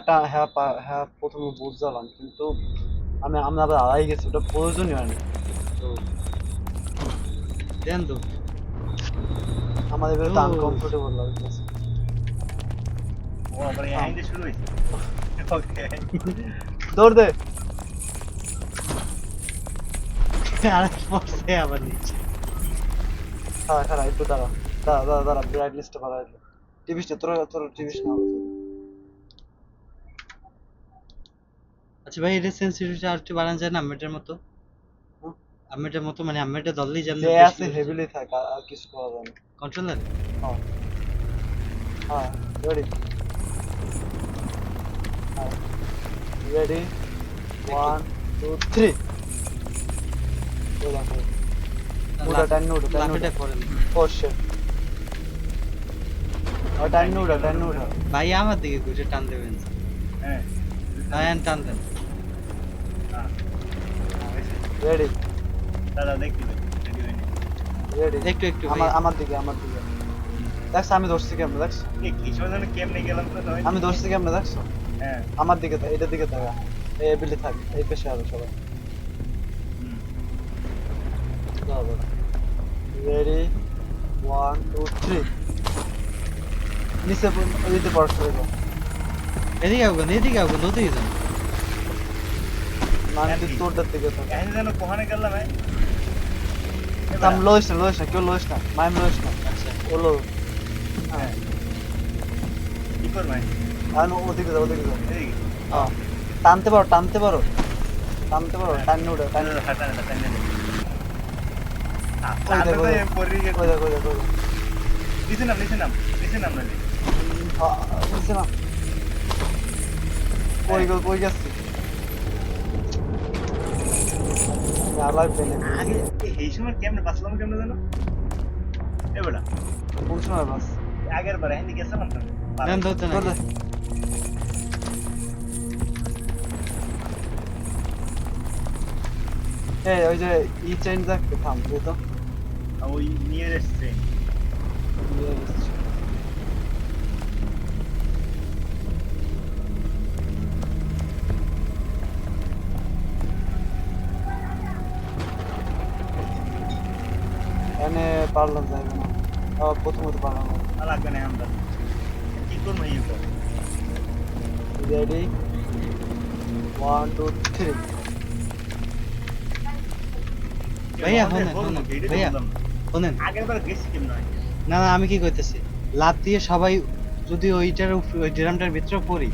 হ্যাঁ হ্যাঁ প্রথমে বুঝলাম, কিন্তু আমরা আবার হারাই গেছি, ওটা প্রয়োজনই হয় না। তো দেন তো আমাদের এবার তো দোষ। আনকমফোর্টেবল লাগতেছে। ও আবার থাম, এই যে শুরু হইছে। ওকে। দৌড় দে। আর পড়ছে আবার নিচে। খাড়া খাড়া একটু দাঁড়া, দাঁড়া দাঁড়া দাঁড়া, ব্রাইটনেসটা বাড়াই দে। টিভিস না, তোর তোর টিভিস না। আচ্ছা ভাই, এটা সেন্সিটিভিটি আর একটু বাড়ানো যায় না আম্মেটার মতো? হুম? আম্মেটার মতো মানে আম্মেটা ধরলেই যেন যে বেশি আছে বেশি হেভিলি থাক, আর কিছু করা যায় না। কন্ট্রোলার। হ্যাঁ হ্যাঁ, রেডি হ্যাঁ, রেডি, একটু 1 2 3। উড়া টাইম উড়া টাইম উড়া। লাফেটা করেন। ও শিট, ও টাইম উড়া টাইম উড়া। ভাই আমার দিকে ঘুরে টান দেবেন। হ্যাঁ। ভাই টান দেন। হ্যাঁ, হইছে। রেডি দাদা দেখি ভাই, রেডি হইনি। রেডি। একটু একটু আমার ভাইয়া। আমার দিকে আমার দিকে। দেখছ আমি ধরছি কেমনে, দেখছ এই কিশোর যেন কেমনে গেলাম তো নয়। আমি ধরছি কেমনে, দেখছ? হ্যাঁ। আমার দিকে এটার দিকে তাকা, এই এবিলি থাক, এই পেশে হবে সবাই। হুম। রেডি 1 2 3। নিচে ওইদিকে পড়া করে দাও। এদিকে আগুন, এদিকে আগুন, ওদিকে যান। না আমি তোরটার দিকে থাক। এখন যেন কোহানে গেলাম ভাই। থাম, লোইস না কেউ লোইস না, মাইম লোইস না। আচ্ছা ও লো। হ্যাঁ। কি কর ভাই? আর ওদিকে যাও ওদিকে যাও। এদিকে। হ্যাঁ, টানতে পারো টানতে পারো টানতে পারো, টান উড়ে টান। হাঁটা হাঁটা টাইম নেই। ওই দেখো, আচ্ছা তো পরি গেছে। ওই দেখো ওই দেখো, ওই দেখো। নিচে নাম নিচে নাম নিচে নাম নালি। বুঝছে না কই গো, কই গেছি আর লাগবে না। আগে এই সময় কেমনে বাঁচলাম কেমনে জানো? এ বেটা কোন সময় বাস আগের বার হিন্দি গেছিলাম তো। দেন ধরতে তোর নাকি? এই ওই যে ই চেঞ্জ দেখতে থাম দে তো। ওই নিয়ারেস্ট ট্রেন। এনে পারলাম যাইবে না, প্রথমত পারলাম না। লাগবে না আমরা। কি করবো এই তো? রেডি 1 2 3। ভাইয়া আমাদের শোনেন বলুন, শোনেন এটাই তো ভাইয়া বললাম না। শোনেন। আগের বার গেছি কেমন হয়? না না, আমি কি কইতেছি, লাফ দিয়ে সবাই যদি ওইটার ওই ড্রামটার ভিতরে পড়ি,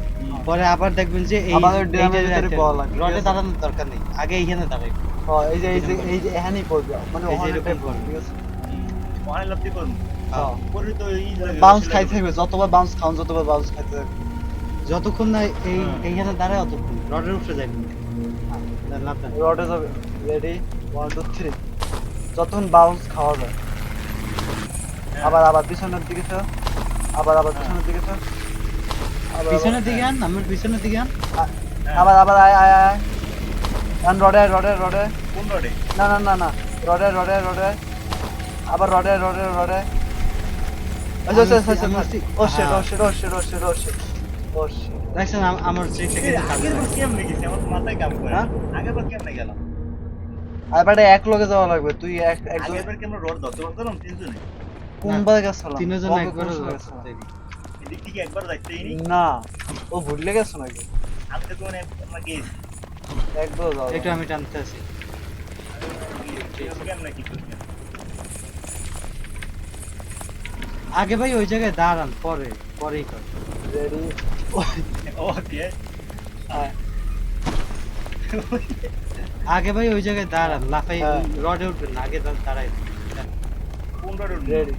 পরে আবার দেখবেন যে এই আবার ওই ড্রামের ভিতরে পড়া লাগবে, ঠিক রডে আছে? দাঁড়ানোর দরকার নেই, আগে এইখানে দাঁড়াই। এই যে এখানেই পড়বে, মানে এই যে ওখানে এরকম পড়বে, ঠিক আছে? ওখানে লাভ দিয়ে করবো। হ্যাঁ, পরে তো এই বাউন্স খাইতে থাকবে, যতবার বাউন্স খাওন যতবার বাউন্স খাইতে থাকবে। যতক্ষণ না এই হ্যাঁ। এইখানে দাঁড়ায় অতক্ষণ রডের উপরে যাবেন। লাভ দেন। রডে যাবে। রেডি 1 2 3। যতক্ষণ বাউন্স খাওয়া যায়। আবার আবার পিছনের দিকে চল, আবার আবার পিছনের দিকে চল, আবার পিছনের দিকে আন, আমার পিছনের দিকে আন। আবার আবার আয় আয় আয়। আন রডে রডে রডে। কোন রোডে? না না না না, রডে রডে রডে, আবার রডে রডে রডে। আচ্ছা আচ্ছা আচ্ছা, ও শিট ও শিট ও শিট ও শিট ও শিট ও শিট। দেখছেন আমার ট্রিকটা কিন্তু কাজে আগের বার লাগে। কেমনে গেছি? আমার তো মাথায় কাম করে না। হ্যাঁ? আগের বার কেমনে গেলাম? আর বাড়ি এক লগে যাওয়া লাগবে, তুই একজন আগের বার কেমন রোড ধরতে পারতাম তিনজনে? কোনবার গেছিলাম? তিনজন কবে একবার কোন সময় গেছিলাম? এদিক থেকে একবার যাইতেই নি। না, ও ভুলে গেছো নাকি? আমি তো কোন আমরা গেছি। একবার যাওয়া একটু লাগবে। আমি টানতে আছি। কেমনে কি করবি? আগে ভাই ওই জায়গায় দাঁড়ান, পরে পরেই কর। রেডি ও দিয়ে আয়। আগে ভাই ওই জায়গায় দাঁড়ান, লাফাই হ্যাঁ। রডে উঠবেন না, আগে দাঁড়াই। কোন রোডে উঠবো? রেডি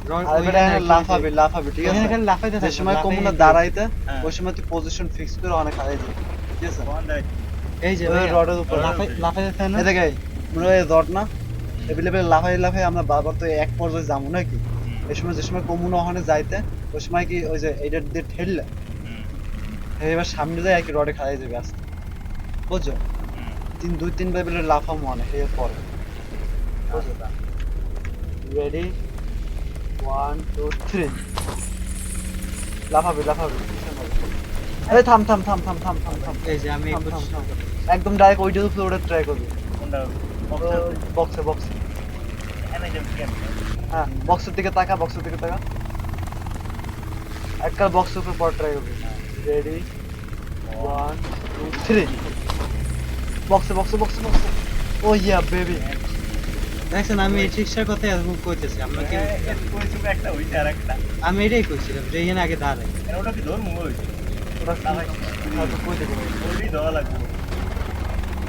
রড আর এবারে লাফাবি লাফাবি, ঠিক আছে? খালি লাফাইতে যে থাকবেন, সময় লাফাই কমুনা এই যে- দাঁড়াইতে, হ্যাঁ। ওই সময় তুই পজিশন ফিক্স করে অনেক হারাই যাবি, ঠিক আছে? কোন দাই? এই যে ওই ভাইয়া, রডের উপর লাফাইতে থাকে না? এই দেখে মনে হয় রড না, এভেলেবেল লাফাই লাফাই আমরা বারবার তো এক পর্যায়ে যাবো নাকি? এই সময় যে সময় কমুনা ওখানে যাইতে, ওই সময় কি ওই যে এইটা দিয়ে ঠেললে এবার সামনে যায় আর কি রডে খাড়াই যাবে আস্তে, বুঝছো? 2-3 বার বেলে লাফামো অনেক এর পরে, বুঝছো? রেডি 1 2 3। লাফাবি লাফাবি, পিছনে হবে। আরে থাম থাম থাম থাম থাম থাম থাম এই যে আমি এই থাম, থাম, position থাম। করতেছি। একদম ডাইরেক্ট ওইটার উপরে ওটা ট্রাই করবি কোনটা বক্সে বক্সে এনে যাম কেমন হ্যাঁ বক্সের দিকে তাকা বক্সের দিকে তাকা একটা বক্সের উপর পর ট্রাই করবি রেডি 1 2 3 বক্সে বক্সে বক্সে বক্সে ও ইয়া বেবি দেখছেন আমি এই ট্রিক্সটার কথাই এতক্ষণ কইতেছি আমরা কি কইছি একটা হইছে আর একটা আমি এটাই কইছিলাম যে এখানে আগে দাঁড়াই এর ওটা কি ধর্ম হইছে ওটা কি হয়তো কই দেবো ওই দেওয়া লাগবে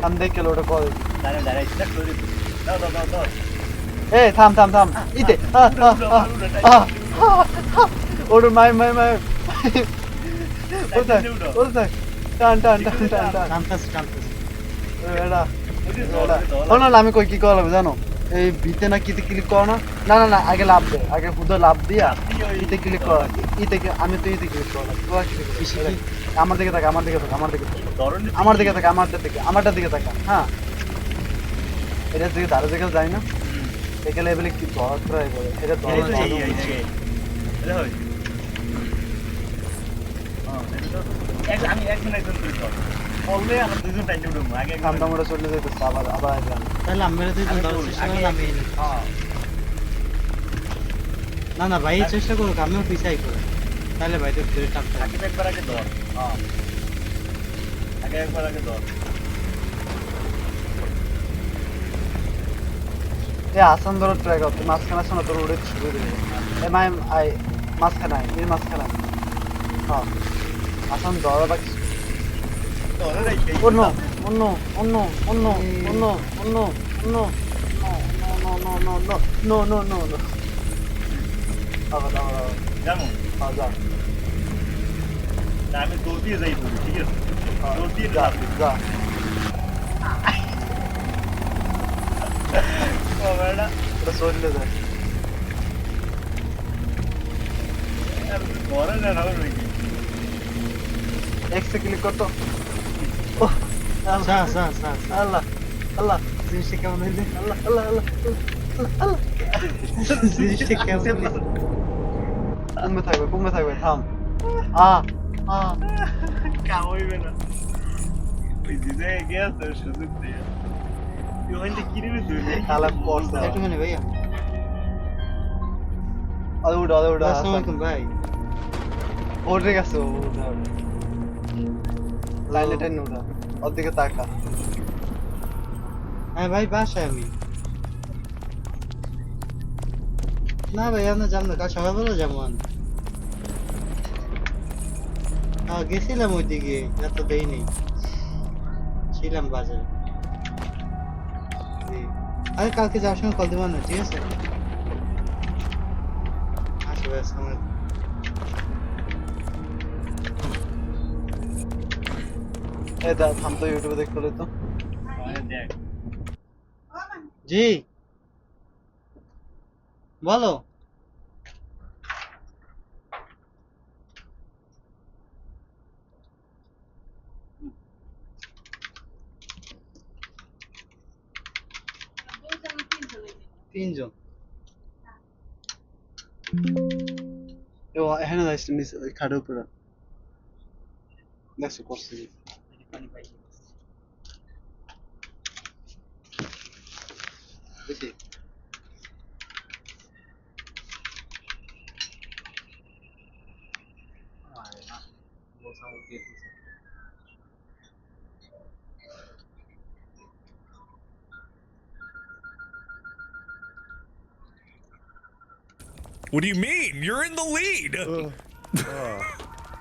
থাম দেখে ওটা কল দাঁড়া দাঁড়া এটা করে দিবি দাও দাও দাও দাও এই থাম থাম থাম ইতে ওটা মাই মাই মাই ওটা ওটা টান টান টান টান টান টানতাছি টানতাছি এটা ওই যে শোনো না আমি কই কি করা লাগবে জানো এই ভিতে না কিতে ক্লিক করো না না না না আগে লাভ দে আগে হুদা লাভ দিয়া ইতে ক্লিক কর ইতে আমি তো ইতে ক্লিক করা তোরা কি আমার দিকে তাকা আমার দিকে তাকা আমার দিকে তাকা ধরনের আমার দিকে তাকা আমারটার দিকে তাকা হ্যাঁ এটা দিকে দাঁড়া দিকে যায় না এই লেভেলে কি ধর ট্রাই করে এটা ধর এই তো এই এটা হইছে আমি একজন একজন করে ধর বললে আমরা দুজন টাইম উঠবো আগে থাম থাম ওটা চলে যেতে আবার আবার আসলাম তাহলে আমরা দুজন ধরার চেষ্টা করলাম আমি হ্যাঁ না না ভাই এই চেষ্টা করুক আমিও পিছাই করি তাহলে ভাই তো ধরে টানতে আগে একবার আগে ধর হ্যাঁ আগে একবার আগে ধর এ আসান ধরো ট্রাই কর তুই মাঝখানে শোনা তোর উড়ে শুরু করে দেবে এ মাই আই মাঝখানে এই মাঝখানে হ্যাঁ আসান ধরো বাকি ধরে রাখি Oh no! Oh no! Oh no! Oh no! Oh no! Oh no! Oh no! No! No! No! No! No! No! No! No! No! আবার আবার আবার যেমন যা না আমি দৌড় দিয়ে যাই বলি ঠিক আছে দৌড় দিয়ে যা যা বাবাটা ওটা চললে যায় আর ঘরে না হবে নাকি এক্সে ক্লিক করতো ও সা সা সা আল্লাহ আল্লাহ জিনিসটা কেমন হইলে আল্লাহ আল্লাহ আল্লাহ আল্লাহ জিনিসটা কেমন হইলে কমে থাকবে থাম আ আ কাম হইবে না ওই দিদে গেছে সুযোগ দিয়ে তুই ওখান থেকে কিনে তুই কালা পড়ছে একটুখানি ভাইয়া আরে উড়া আসসালামু আলাইকুম ভাই ওঠে গেছে ওটা লাইনে টেন ওটা ওর দিকে তাকা হ্যাঁ ভাই বাসায় আমি না ভাই আমরা যাবো না কাল সকালবেলা যাবো আমি গেছিলাম ওইদিকে এত দেই নেই ছিলাম বাজারে জি। আরে কালকে যাওয়ার সময় কল দেবো না ঠিক আছে আচ্ছা ভাই আসসালামু আলাইকুম এই দা থাম তো ইউটিউবে দেখতে হলে তো দেখ জি বলো তিনজন এখানে যাইস নিচে ওই খাটের উপরে দেখছো করছে যে। দেখি What do you mean? You're in the lead.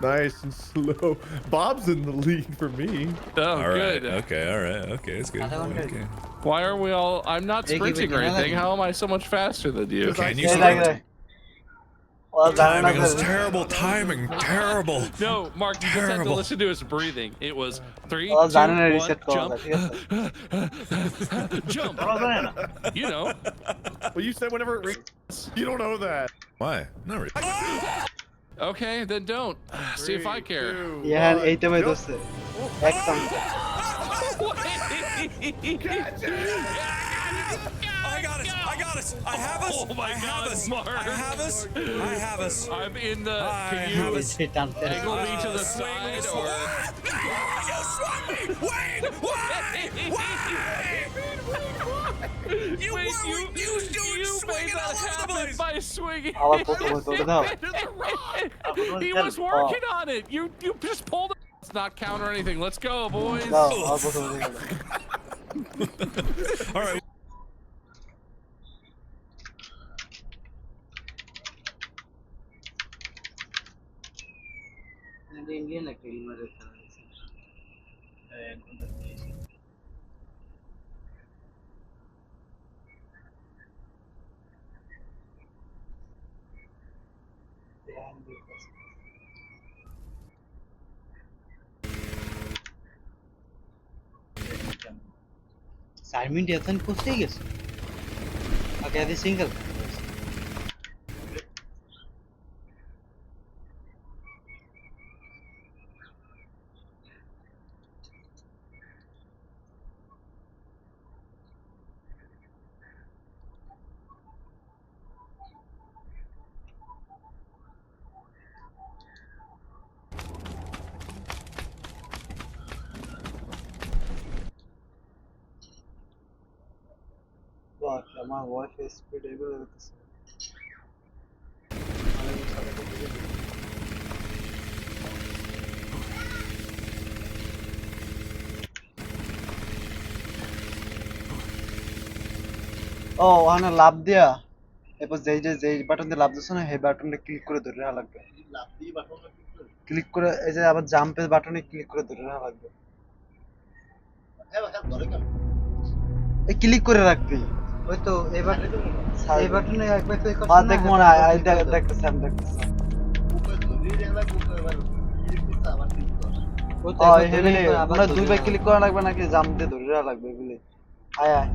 Nice and slow. Bob's in the lead for me. Oh, All right. good. Okay. All right. Okay. It's good. Okay. Why are we all? I'm not Hey, give it sprinting or another anything. one. How am I so much faster than you? Can you এই sprint? লাগে ও জানে না Timing is যে- terrible. Timing terrible. No, Mark, you just had to Terrible. listen to his breathing. It was 3, ও 2, জানে না 1, reset করা jump, যায় ঠিক আছে jump. ধরা যায় না You know. Well, you said whenever it rings. You don't know that. Why? Not really. Okay, then don't. See if I care. ইয়ার এইটা ভাই দোস্তে একদম I got it. I got got us. I have us. Oh my I have God, us. Mark. I have us. I have us. I'm in the. I Can have you us. টানতে angle me to the side or? No, you swung me. Wayne, why? You Wait, were you you swinging made that all over the happen place. by swinging. আবার প্রথমে তোলে দাও He was working on it. You just pulled it. Let's not counter anything. Let's go, boys. দাও আবার প্রথমে তোলে All right. Indian একটা ইমারের খেলা দেখছি সাইমিন এখন কোথায় গেছে ওকে আদি সিঙ্গেল বাহ আমার ওয়াইফাই স্পিড এগুলো দেখতেছে ও ওখানে লাভ দিয়া এরপর যেই বাটন দিয়ে লাভ দিচ্ছ না সেই বাটনটা ক্লিক করে ধরে রাখা লাগবে ক্লিক করে এই যে আবার জাম্পের বাটনে ক্লিক করে ধরে রাখা লাগবে এই ক্লিক করে রাখবি ওই তো এবার এই বাটনে একবার ক্লিক করতে আর দেখ মনে হয় দেখতেছি আমি দেখতেছি ও হেলে মনে দুইবার ক্লিক করা লাগবে নাকি জাম্প দিয়ে ধরে রাখা লাগবে এগুলি আয় আয়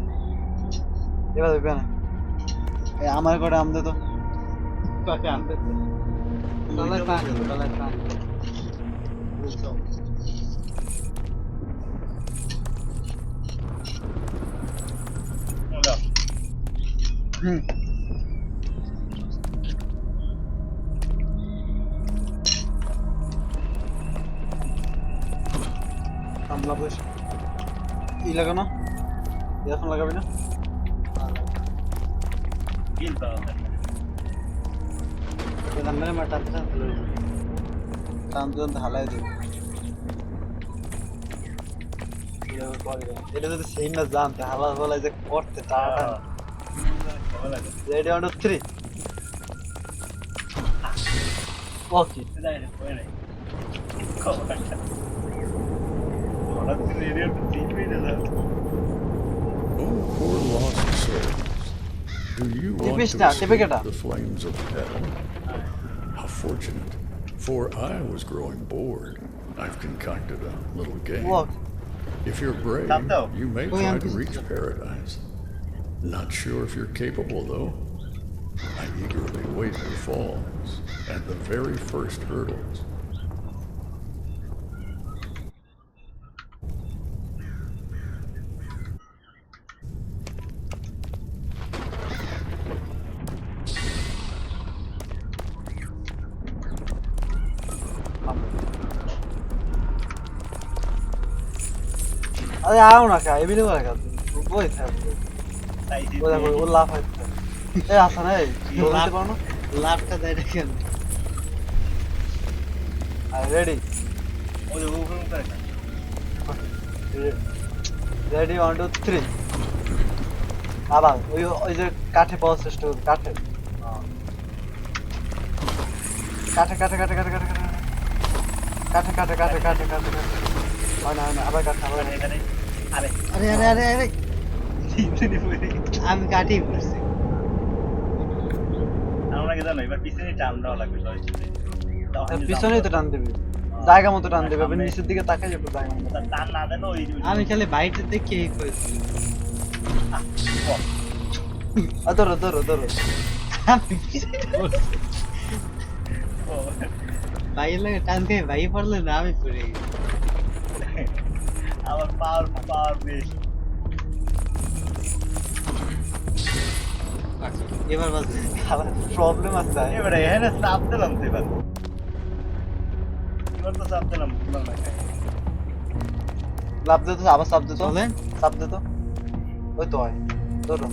এবার দেখবে না এই আমার করে আমদে তো কাকে আনতে ডলার পান হুম আমলা বস ই লাগানো এখন লাগাবি না আমরা মাটা টানতে টানতে হালাই দিবি এটা যদি সেই না জানতে হালা বলাই যে করতে tata ready 1 2 3 okay Oh, poor lost souls. Do you want to Tipista, escape tipikata. the flames of hell? How fortunate. For I was growing bored. I've concocted a little game. What? If you're brave, Tapto. you may Oh, yeah, try to this is- reach paradise. Not sure if you're capable, though. I eagerly wait the falls and the very first hurdles. আরে আও না কা এবিলে করে কা বই থাকবে ও দেখো ও লাফ হচ্ছে এই আসা না এই বলতে পারো না লাভটা দেয় না কেন আর রেডি রেডি 1 2 3 আবার ওই যে কাঠে পাওয়ার চেষ্টা করবে কাঠে কাঠে কাঠে কাঠে কাঠে কাঠে কাঠে কাঠে কাঠে কাঠে কাঠে কাঠে হয় না আবার কাঠে আবার আরে আরে আরে আরে আমি কাটি পড়ছি আমরা কি জানো এবার পিছনে টান দেওয়া লাগবে পিছনেই তো টান দেবে জায়গা মতো টান দেবে আপনি নিচের দিকে তাকাই যাবে জায়গা মতো টান না দেন ওই আমি খালি বাইরে দেখে এই করেছি ধরো ধরো ধরো বাইরে লাগে টান দিয়ে বাইরে পড়লে না আমি পড়ে গেছি আমার পাওয়ার বেশি এবার বাজবে। প্রবলেম আছে এবারে এখানে চাপ দিলাম তো এবার এবার তো চাপ দিলাম বুঝলাম না কেন। লাভ দে তো আবার চাপ দে তো চলেন। চাপ দে তো ওই তো হয় ধরো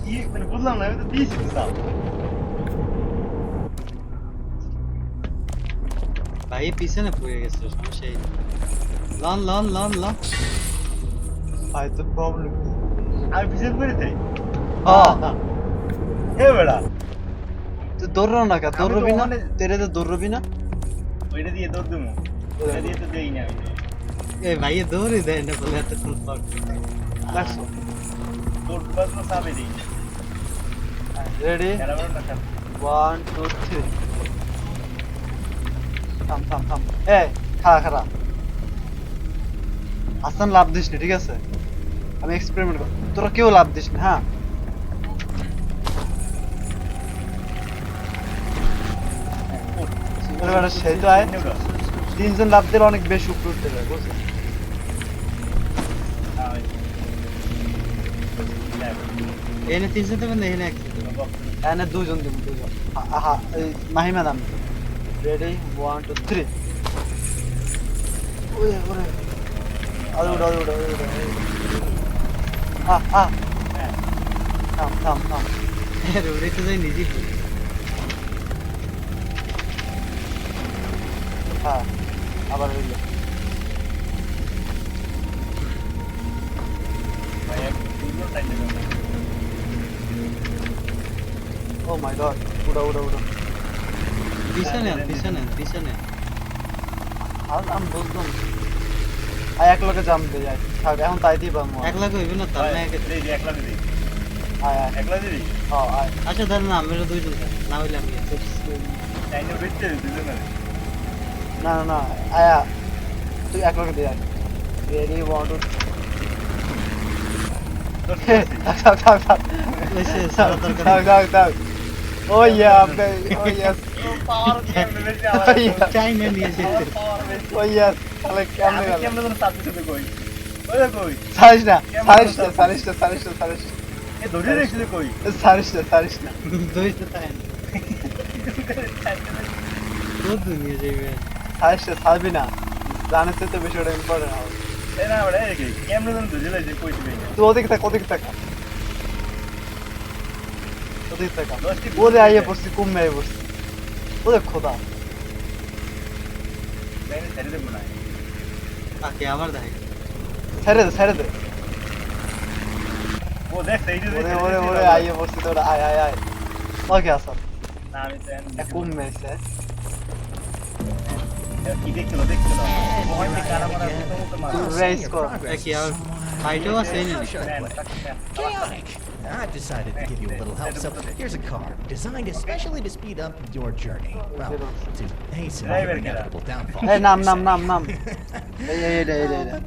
কি মানে বুঝলাম না আমি তো দিয়েছি তো চাপ ভাই পিছনে পড়ে গেছে সমস্যা এই লন লন লন লন ভাই তো প্রবলেম আমি পিছনে পড়ে যাই হ্যাঁ এ বেড়া তুই দৌড়ো না কা আমি তো দৌড়বি না ওখানে- তেরে তো দৌড়বি না ওইটা দিয়ে দৌড় দেবো ওইটা দিয়ে তো দেই না আমি এ ভাই দৌড়ে দেয় না বলে এতক্ষণ পর দেখছো দৌড় বাজনো চাপে দিই রেডি খেলা বেড়া না খেলা 1 2 3 থাম থাম থাম এ খাড়া খাড়া আসান লাভ দিস না ঠিক আছে আমি এক্সপেরিমেন্ট কর তোরা কেউ লাভ দিস না হ্যাঁ এবারে সেই তো আয় তিনজন লাভ দিলে অনেক বেশি উপরে উঠতে যায় বুঝলি এনে 300 দেবেন না এনে 100 দেবেন এনে দুজন দিব দুজন আহা এই মাহিমা নাম রেডি 1 2 3 ওরে ওরে আরে উড়া উড়া উড়া থাম থাম থাম রোডে তো যাই নিজেই পড়ে হ্যাঁ আবার হইলো ও মাই গড উড়া উড়া উড়া পিছনে আন, পিছনে আন, পিছনে আর আমি বুঝলাম আর এক লোকে জাম দিয়ে যায় থাক এখন তাই দিই পাবো একলা কইবে না তার না একে একলা দিদি আয় আয় একলা দিদি হ্যাঁ আয় আচ্ছা ধর না আমরা দুইজন থাক, না হইলে আমি চাইনা বেচতে দুজন না না না না আয়া তুই এক লোকে দিয়ে আয় রেডি 1 2 থাক থাক থাক এসে সারা তরকারি থাক থাক থাক ও ইয়া ও ইয়েস পাওয়ার কেমনে বেশি আমার চাইনা নিয়ে যেতে পাওয়ার বেশি ও ইয়েস তাহলে কেমনে আমি গেল কেমনে যেন সাথে সাথে কই ওরে কই সারিস না সারিস না সারিস না সারিস না সারিস এ ধরে রেখে কই সারিস না সারিস না দুইটা তাই তো নিয়ে যাবে সারিস না সারবি না জানিস তো বিষয়টা ইম্পর্টেন্ট হবে এ না বড় এ কি কেমনে যেন ধরে লাগে কই দিবে তুই ওদিকে থাক ওদিকে থাক ওদিকে থাক দশটি ওরে আইয়ে পড়ছি কমে আইয়ে পড়ছি ওরে খোদা লাইনে ছেড়ে দেব না তাকে আবার দেখ ছেড়ে দে ও দেখ এই যে ওরে ওরে ওরে আইয়ে পড়ছি তো আয় আয় আয় ওকে আসা না আমি তো কমে এসে কি দেখছিল মোহন থেকে কারা মারা তো মারা রেস কর কি আর ফাইটও আছে না Chaotic! I've decided to give you a little help, so here's a car designed especially to speed up your journey. Well, to hasten your inevitable downfall. এই নাম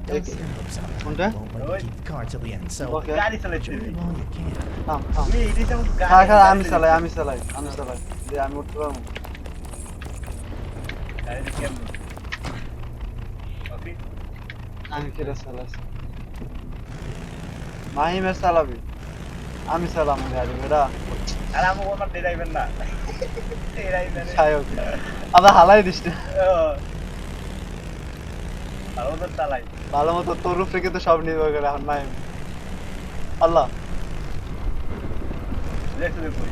এই কোনটা? Won't let you keep the car till the end, so ওকে গাড়ি চালাচ্ছি enjoy it while you can. থাম তুমি এই দিকে আমি চালাই যে আমি উঠতে পারবো গাড়ি কেমন ওকে আমি কেটে চালাইছি মাহিমের চালাবি আমি চালাম গাড়ি বেড়া আর আমি ওর ড্রাইভার না ড্রাইভার সায়ক আবার হালাই দিস না আর ওদের চালাই ভালো মতো তোর উপরে কিন্তু সব নির্ভর করে এখন মাহিম আল্লাহ দেখতে কই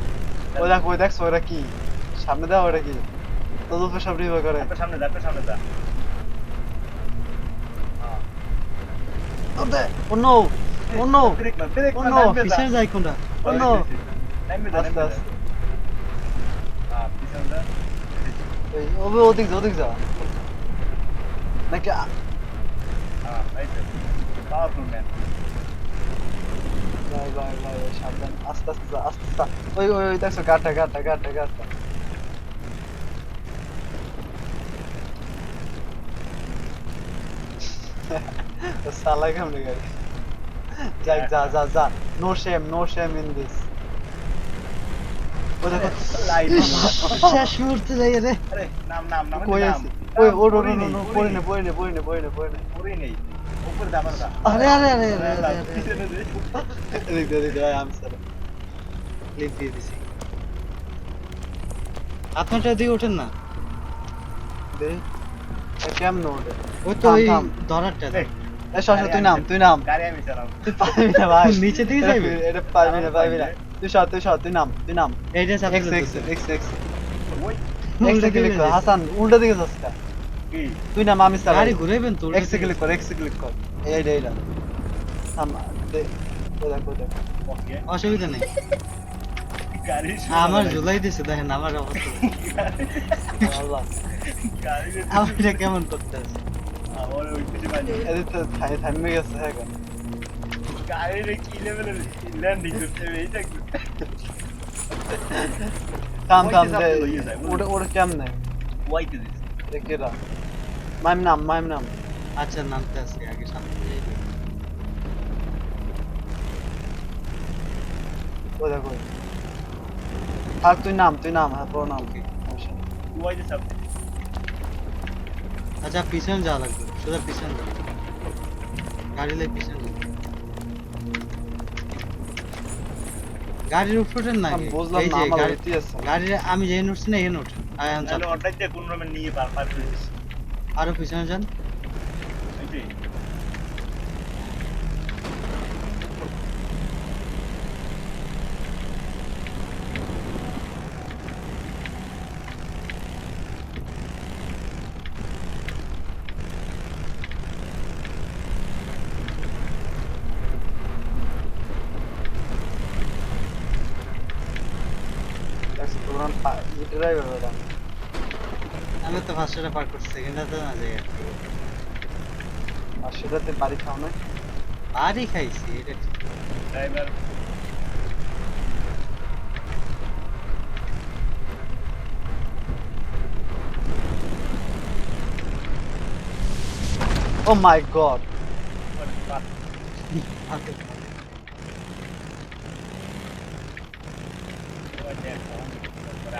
ওই দেখছো ওরা কি সামনে দাও ওরা কি তোর উপরে সব নির্ভর করে একটু সামনে যা ও নো ব্রেক ও না নো পিছনে যাই কোনটা ও নো নামবে আস্তে আস্তে পিছনে যা ওই ওদিক যা নাকি রাইট পাওয়ারফুল ম্যান ভাই সাবধান আস্তে যা ওই দেখছো গাটা সালা কেমনে গাড়ি যা নো শেম ইন দিস ও দেখো লাইট শেষ মুহূর্তে যাই রে আরে নাম কই আছে ওই ও নো পড়ে নে পুরি নেই উপরে দা আবার দা আরে আরে আরে আরে আরে, আরে পিছনে দে এদিক দিয়ে এদিক দিয়ে আমি স্যার ক্লিক দিয়ে দিছি আপনারটা দিয়ে ওঠেন না দে কেমন ওটা ওই তো থাম, ওই থাম। ধরারটা এই, এ শশা তুই নাম গাড়ি আমি চালাবো তুই পারবি না ভাই নিচে দিয়ে যাইবে? এটা পারবি না তুই সর তুই নাম এইটা এক্স চাপলে এক্স এক্স এক্স ওই এক্স ক্লিক কর হাসান উল্টা দিকে যাস কা কি তুই নাম আমি চালাই গাড়ি ঘুরাইবেন তো এক্স ক্লিক কর এইটা থাম দে ওই দেখ ওকে অসুবিধা নেই গাড়ি আমার ঝুলাই দিছে দেখেন আমার অবস্থা আল্লাহ গাড়ি আমার এটা কেমন করতে আছে আমার ওই কিছু বাজে এদিক তো থামে গেছে হ্যাঁ কেন গাড়ির কি লেভেলের ল্যান্ডিং করতে হবে এইটা কি থাম ওই থাম যে দে সামনে লইয়ে যায়, ওটা কেমনে ওয়াইতে দিস দেখেরা মাইম নাম আচ্ছা নামতে আছে আগে সামনে দিয়ে যাই। ও দেখো আর তুই নাম হ্যাঁ পুরো নাম কি ওয়াইতে সামনে আচ্ছা পিছনে যাওয়া লাগবে সোজা পিছনে যাও গাড়ি লাই পিছনে যাও। গাড়ির উপরে না আমি বুঝলাম এই না যে আমার গাড়ি হইতে আছে গাড়ির আমি যেন উঠছি না এখানে উঠেন আর এখন তাহলে চাপ ওটাই দিয়ে কোন রকমের নিয়ে পার করে দিস আরো পিছনে যান এইটাই তোমরা ড্রাইভার ওটা আমি তো ফার্স্টটা পার করছি সেকেন্ডটা তো না যায় আর সেটাতে বাড়ি খাও না বাড়ি খাইছি এটা ঠিক। ড্রাইভার ও মাই গড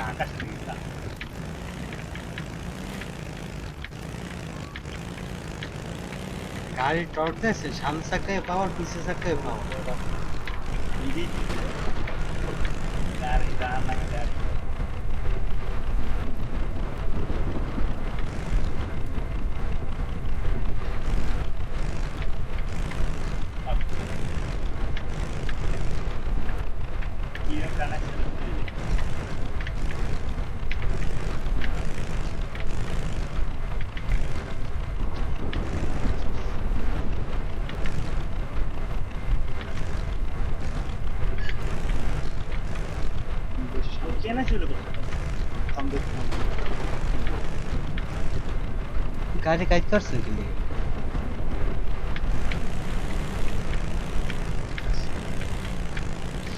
আকাশ থেকে গাড়ির টর্ক দেখছে সামনে চাকায় পাওয়ার পিছে চাকায় পাওয়ার গাড়ি দাঁড় লাগে গাড়ি কি কানেকশন কেন ছিল গাড়ি কাজ করছে কি লিগে?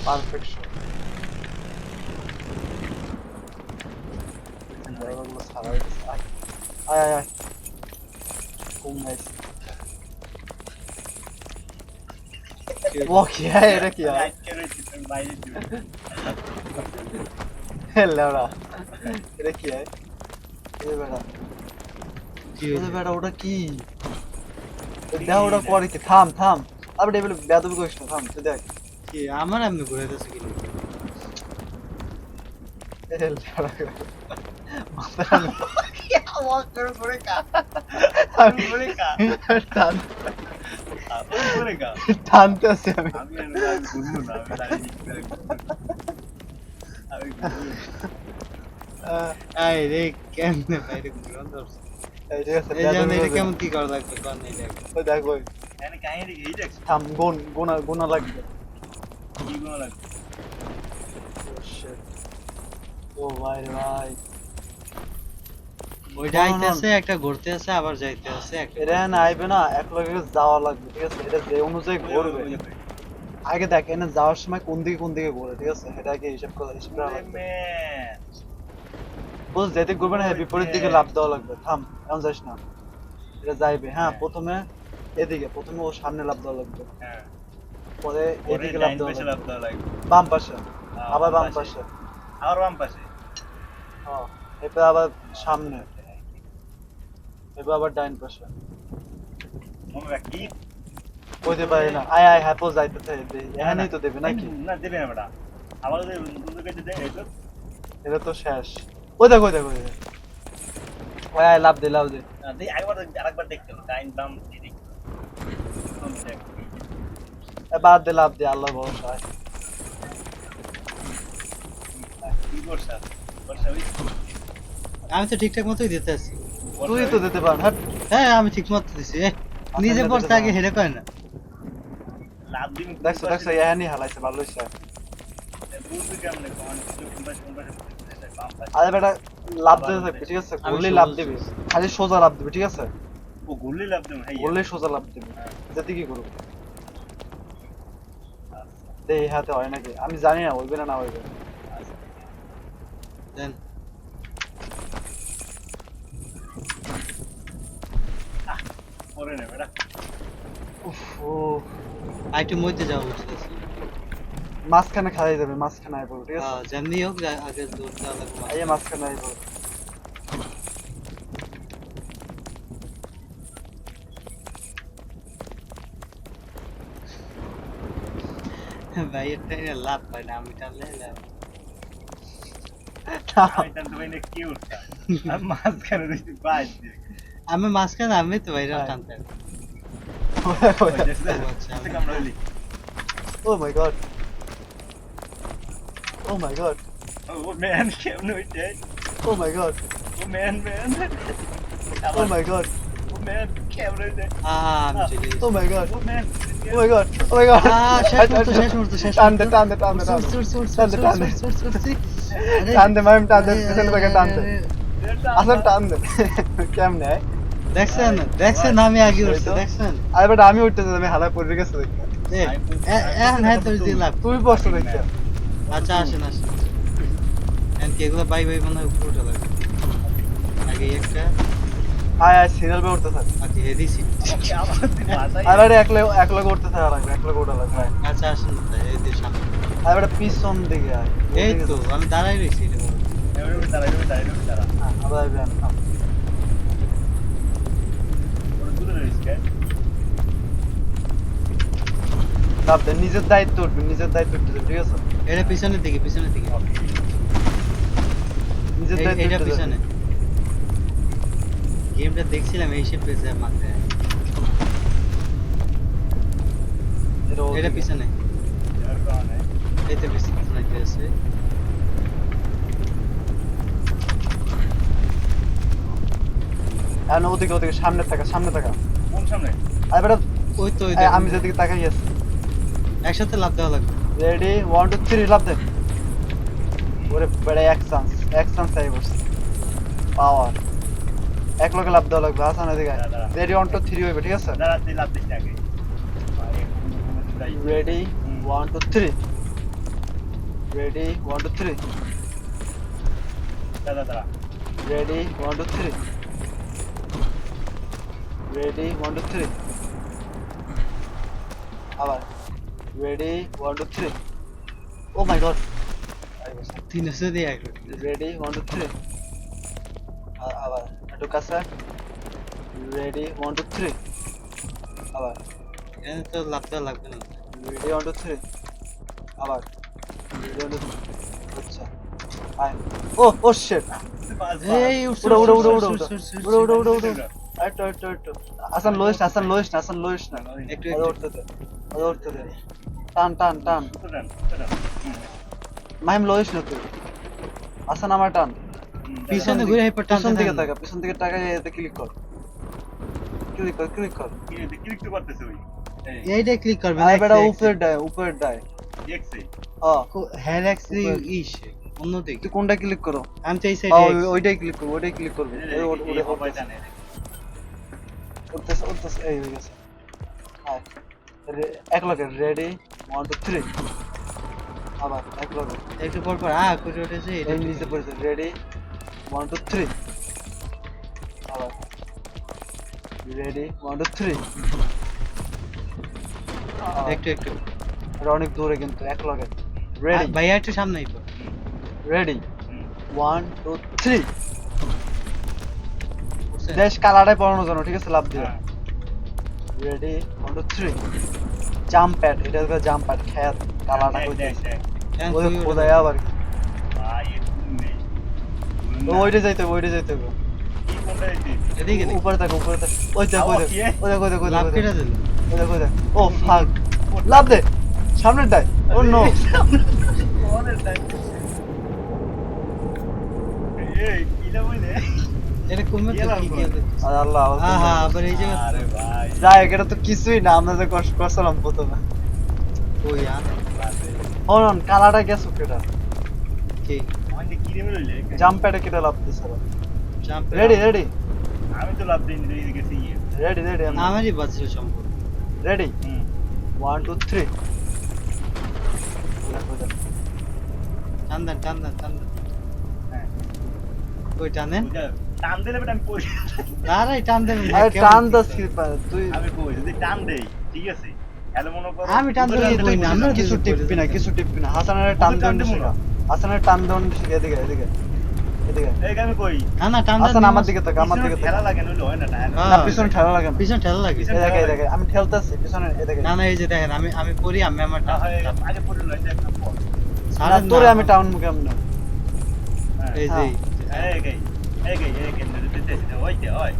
পারফেকশন সারা আয় আয় কম নাইস ও কি है এটা কি है বাইরে দিবে লেওড়া এটা কি है এ বেটা কি এ হয়েছে? বেটা ওটা কি দেখ ওটা করে কি থাম আবার টেবিল বেদবি করিস না থাম তুই দেখ কি আমার এমনি ঘুরে যাচ্ছে কি লিগে? এ লেওড়া মাথা আমার করে কা আমি করে কা টান করে কা টানতে আছি আমি আমি ঘুরবো না আমি দাঁড়িয়ে আমি এই রে কেমনে বাইরে ঘুরন ধরছে এই ঠিক আছে এই জানেন এটা বেয়াদবি কেমন কি করা লাগবে কোন এই দেখ ওই দেখ ওই এনে কাহিনী এই দেখ থাম গোনা লাগবে কি গুণ লাগে ও ভাই রে ভাই ওইটা আইতেছে একটা ঘুরতে আছে আবার যাইতে আছে একটা এটা না আইবে না এক লগে যাওয়া লাগবে ঠিক আছে এটা যে অনুযায়ী ঘুরবে আগে দেখ এনে যাওয়ার সময় কোন দিকে ঘুরে ঠিক আছে এটা আগে হিসাব করা লাগবে বুঝ যেতে ঘুরবে না বিপরীত দিকে লাফ দেওয়া লাগবে থাম এমন যাইস না এটা যাইবে হ্যাঁ প্রথমে প্রথমে ও সামনে লাফ দেওয়া লাগবে হ্যাঁ পরে এদিকে এদিকে লাভ লাফ দেওয়া দেওয়া লাগবে লাগবে বাম পাশে আবার বাম পাশে আর বাম পাশে হ্যাঁ এরপর আবার সামনে এবার আবার ডাইন পাশে আমরা কি কইতে পারি না আয় আয় হ্যাপো যাইতেছে এখানেই তো দেবে নাকি না দেবে না বেটা আবার যদি দুটো কেটে দেয় এই তো এটা তো শেষ ওই দেখো ওই দেখো ওই দেখো। ওই আয় লাভ দে লাভ দে দেই আরেকবার দেখতে হবে টাইম বাম দিদি এ বাদ দে লাভ দে আল্লাহ ভরসা আয়। কি বর্ষা বর্ষা ওই আমি তো ঠিকঠাক মতোই দিতে আছি। তুই তো দিতে পার হ্যাঁ হ্যাঁ আমি ঠিক মতো দিছি নিজে না, পড়ছে দিতে আগে পারো। হেরে কয় না। লাভ দিন দেখছো দেখছো এখানেই হালাইছে ভালো হইছে বুঝতে কেমনে কোন কোন বাম পাশে আরে বেটা লাভ দিতে থাকবে ঠিক আছে আমি গোলেই সোজা লাভ দিবি খালি সোজা লাভ দিবি ঠিক আছে ও গুলি লাভ দেন ভাই গোলেই সোজা লাভ দিবি যেতে কি করব দে এই হাতে হয় নাকি আমি জানি না হইবে না না হইবে দেন পরে নে বেটা উফ ও আইটু মইতে যাও বুঝতেছি। মাঝখানে খাই যাবে মাঝখানে আই পড়ো ঠিক আছে যেমনি হোক আগে দৌড় দেওয়া লাগবে। এই মাঝখানে আই পড়ো ভাই এটা লাভ পাই না আমি টানলে লাভ। এটা তো ভাই কি উঠতা আর মাঝখানে দিছি বাজ দিয়ে আমি মাঝখানে আমি তো ভাই হ্যাঁ। টানতে আচ্ছা কামড়া দিলি Oh my god. Oh my god. Oh man কেমনে হইছে Oh my god. Oh man Oh my god. Oh man কেমনে হইছে আমি চলে গেছি। Oh my god. Oh man Oh my god. Oh my god. শেষ মুহূর্ত টান দে টান দে টান দে টান দে টান দে টান দে মাইম টান দে পিছন থেকে টান দে আসল টান দে কেমনে দেখছেন আমি আগে উঠছি দেখছেন। আরে বেটা আমি উঠতেছি আমি হালা পড়ে গেছে এখন হ্যাঁ তোর দিয়ে লাভ। তুই বসতে দেখছ আচ্ছা আসেন আসেন এনকে এগুলো বাই বাই মনে হয় উপরে উঠে লাগবে। আগে একটা আয় আয় সিরিয়াল বে উঠতে থাক আগে হেদিছি। আরে বেটা একলা উঠতে থাকা লাগবে একলা উঠা লাগবে আচ্ছা আসেন এই দিয়ে সামনে। আরে বেটা পিছন দিকে আয় এই তো আমি দাঁড়াই রয়েছি এটা বলো। হ্যাঁ আবার আইবে আমি লাভ দে নিজের দায়িত্ব উঠবি নিজের দায়িত্ব উঠতে যাবি, ঠিক আছে এটা পিছনের দিকে নিজের দায়িত্ব এইটা উঠতে পিছনে। যাবি। গেমটা দেখছিলাম এই সে পেছে মাথায়। এটা এটা পিছনে এই তো পিছনে পেছে। এখন ওদিকে ওদিকে সামনে থাকা কোন সামনে আরে বেটা ওই তো ওই এই আমি যেদিকে তাকাই আছি একসাথে লাভ দেওয়া লাগবে। রেডি 1 2 3 লাভ দে ওরে বেটা এক চান্স আই বসে পাওয়ার এক লগে লাভ দেওয়া লাগবে আসান এদিকে দাঁড়া। রেডি 1 2 3 হইবে ঠিক আছে দাঁড়া তুই লাভ দিস আগে রেডি 1 2 3 রেডি 1 2 3 দাঁড়া রেডি 1 2 3 রেডি 1 2 3 আবার রেডি 1 2 3 ও মাই গড তিনশো দিয়ে এক রেডি 1 2 3 আবার একটু কাছে রেডি 1 2 3 আবার এখানে তো লাভ দেওয়া লাগবে না। রেডি 1 2 3 আবার রেডি 1 2 3 আচ্ছা আয় ও শিট এই উড়ো একটু আসান লোয়েস্ট না একটু আরে উঠতে দে টান মাইম লোয়েস্ট না তুই আসান আমার টান পিছনে ঘুরে হেপর পিছন দিকে তাকা পিছন দিকে তাকাই এতে ক্লিক কর ক্লিক তো করতেছে ওই এইটা ক্লিক করবেন। আরে বেটা উপরে ডায় দেখছি হ্যাঁ এক্স ইস অন্যদিকে তুই কোনটা ক্লিক করো আমি তো এই সাইডে ওইটাই ক্লিক করবি সবাই জানে উঠতেছে এই হয়ে গেছে হ্যাঁ এক লগে রেডি 1 2 3 আবার এক লগে একটু পর করে উঠেছে এটা এই নিচে পড়েছে রেডি 1 2 3 আবার রেডি 1 2 3 একটু এটা অনেক দূরে কিন্তু এক লগে রেডি ভাইয়া একটু সামনে আইবো। রেডি 1 2 3 বুঝছেন? দেশ কালারে পড়ানো জানো ঠিক আছে লাভ দিয়ে রেডি 1 2 3 জাম্প প্যাড এটা হলো জাম্প প্যাড খেয়াল কালাটা দেখ, কইতে দেখ, দেখ। ওই খোদাই আবার কি ভাই, এ কোন নেই। ও ওইটা যাইতে হবে কি কোনটা দিতি? এদিকে দেখ। উপরে থাক ওই দেখ আবার কি, এ? লাভ কেটে দিল। ওই দেখ ও ফাক লাভ দে সামনেরটাই ও নো অনেক টাইম। এই, কিটা বইলে? এটা কমে তো গেলাম কি বল। কি আল্লাহ আহা আবার এই জায়গা আরে ভাই, যাই হোক, এটা তো কিছুই না আমরা যে কষ্ট করছিলাম প্রথমে ওই আ বাসে। হন কালাটা গেছো কেটা কি আমাকে কিনে মিললে? জাম্প প্যাডে কেটে লাভ দিছে জাম্প রেডি আমি তো লাভ দিইনি, রে, গেছি গিয়ে। রেডি আমারই বাজছিল সম্পূর্ণ রেডি হুম। 1 2 3 টান দেন হ্যাঁ। কই টানেন বুঝা, টান দিলে বেটা আমি পড়ি। আরে টান দেন না, আরে কেমন টান কি? দা স্লিপার তুই আমি কই, যদি টান দেই, ঠিক আছে? তাহলে মনে করো, আমি টান তুই দিলে কই না আমরা কিছু টিপবি না হাসানের টান টান দেন দেবো না। হাসানের টান দেন এদিকে এই আমি কই, না টান হাসান দেন আমার দিকে তাকা পিছনে ঠেলা লাগে নইলে হয় না, টান। হ্যাঁ। না পিছনে ঠেলা লাগে না পিছন ঠেলা লাগে পিছন- এদিকে আমি ঠেলতেছি পিছনে এদিকে না এই যে দেখেন আমি করি আমি আমার না হয়, আগে পড়ে লইতে একটা পর। না ছাড়েন না। তোরে আমি টাউন মুখে আমনে হ্যাঁ। এই যে এই গই, দিতে, ওইতে, ওই।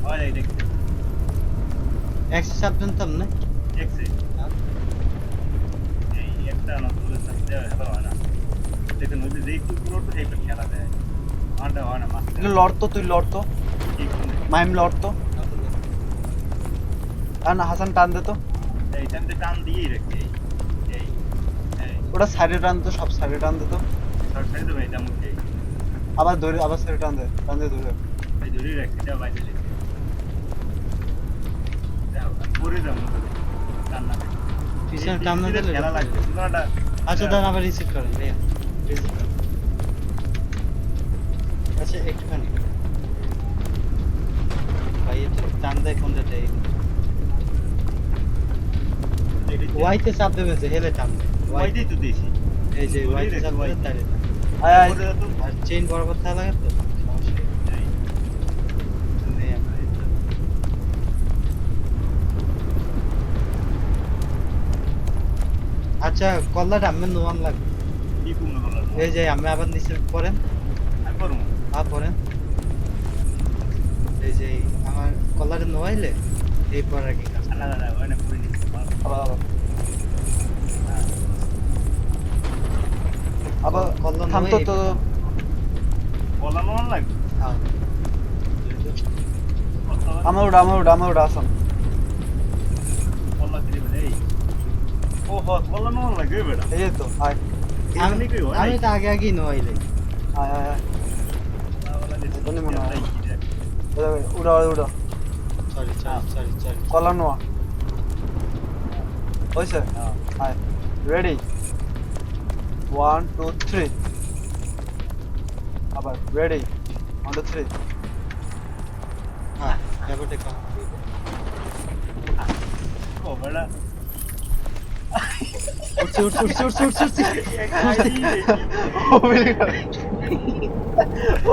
ওই, এই দেখ, একশো সাবধান তো না দেখছি। এই একটা না তুলে থাকতে হবে, হয় না। দেখুন, ওই যে একটু পুরোটা এই খেলা দেয়। আনটা হয় না, মাস্টার। তুই লড়তো ঠিক আছে। মাইম লড়তো আর না হাসান টান দে তো এইটা আমি তো টান দিয়েই রাখছি। এই, এই, ওটা সাইডে টান তো সব সাইডে টান দে তো শর্ট সাইড দেবে, এটা মুখে। আবার ধরে আবার সাইডে টান দে ধরে এই ধরেই রাখছি, এটা বাইরে রেখে। দেখো, আমি পরে যাবো। টান না দিলে। পিছনে টান না দিলে খেলা লাগবে। পুরোটা আচ্ছা দাঁড়ান আবার রিসেট করেন ভাইয়া reset করেন। আচ্ছা একটুখানি ভাই এটা টান দেয় কোন যেটা ওয়াইতে চাপ দেবে যে হেলে টান দেয় ওয়াই ওইটাই তো দিয়েছি। এই যে ধরেই ওয়াইতে রাখি, চাপ দেবে ওয়াই। তারে আয় আয় পরে তো আর চেইন বরাবর থাকা লাগে তো সমস্যা এই, নেই আমরা এটা। আচ্ছা কল্লাটা আমি নোয়ান লাগবে কি পূর্ণ হলো? এই যে আমি আবার নিচে পড়েন আমি করবো। পড়েন এই যে আমার কলারে নোয়াইলে এই পর আর কি কাজ না, না, না, ওই না, করে নিচ্ছি। আবার কল্লা থাম নয়, তো বলানো লাগবে। হ্যাঁ। আমার ওটা আসাম বলা দিলে বেটা, এই। ও হ, বলানো লাগবে বেটা। এই যে তো আয় এমনি কই হয়? আমি তো আগে নোয়াইলে আয় আয় আয় বলা দিলে এখনই মনে হয়। এই কি রে? উড়া সরি কলা নোয়া হয়েছে হ্যাঁ। আয় রেডি 1 2 3 আবার রেডি 1 2 3 হ্যাঁ ব্যাপারটা কম ও বেটা। উঠছি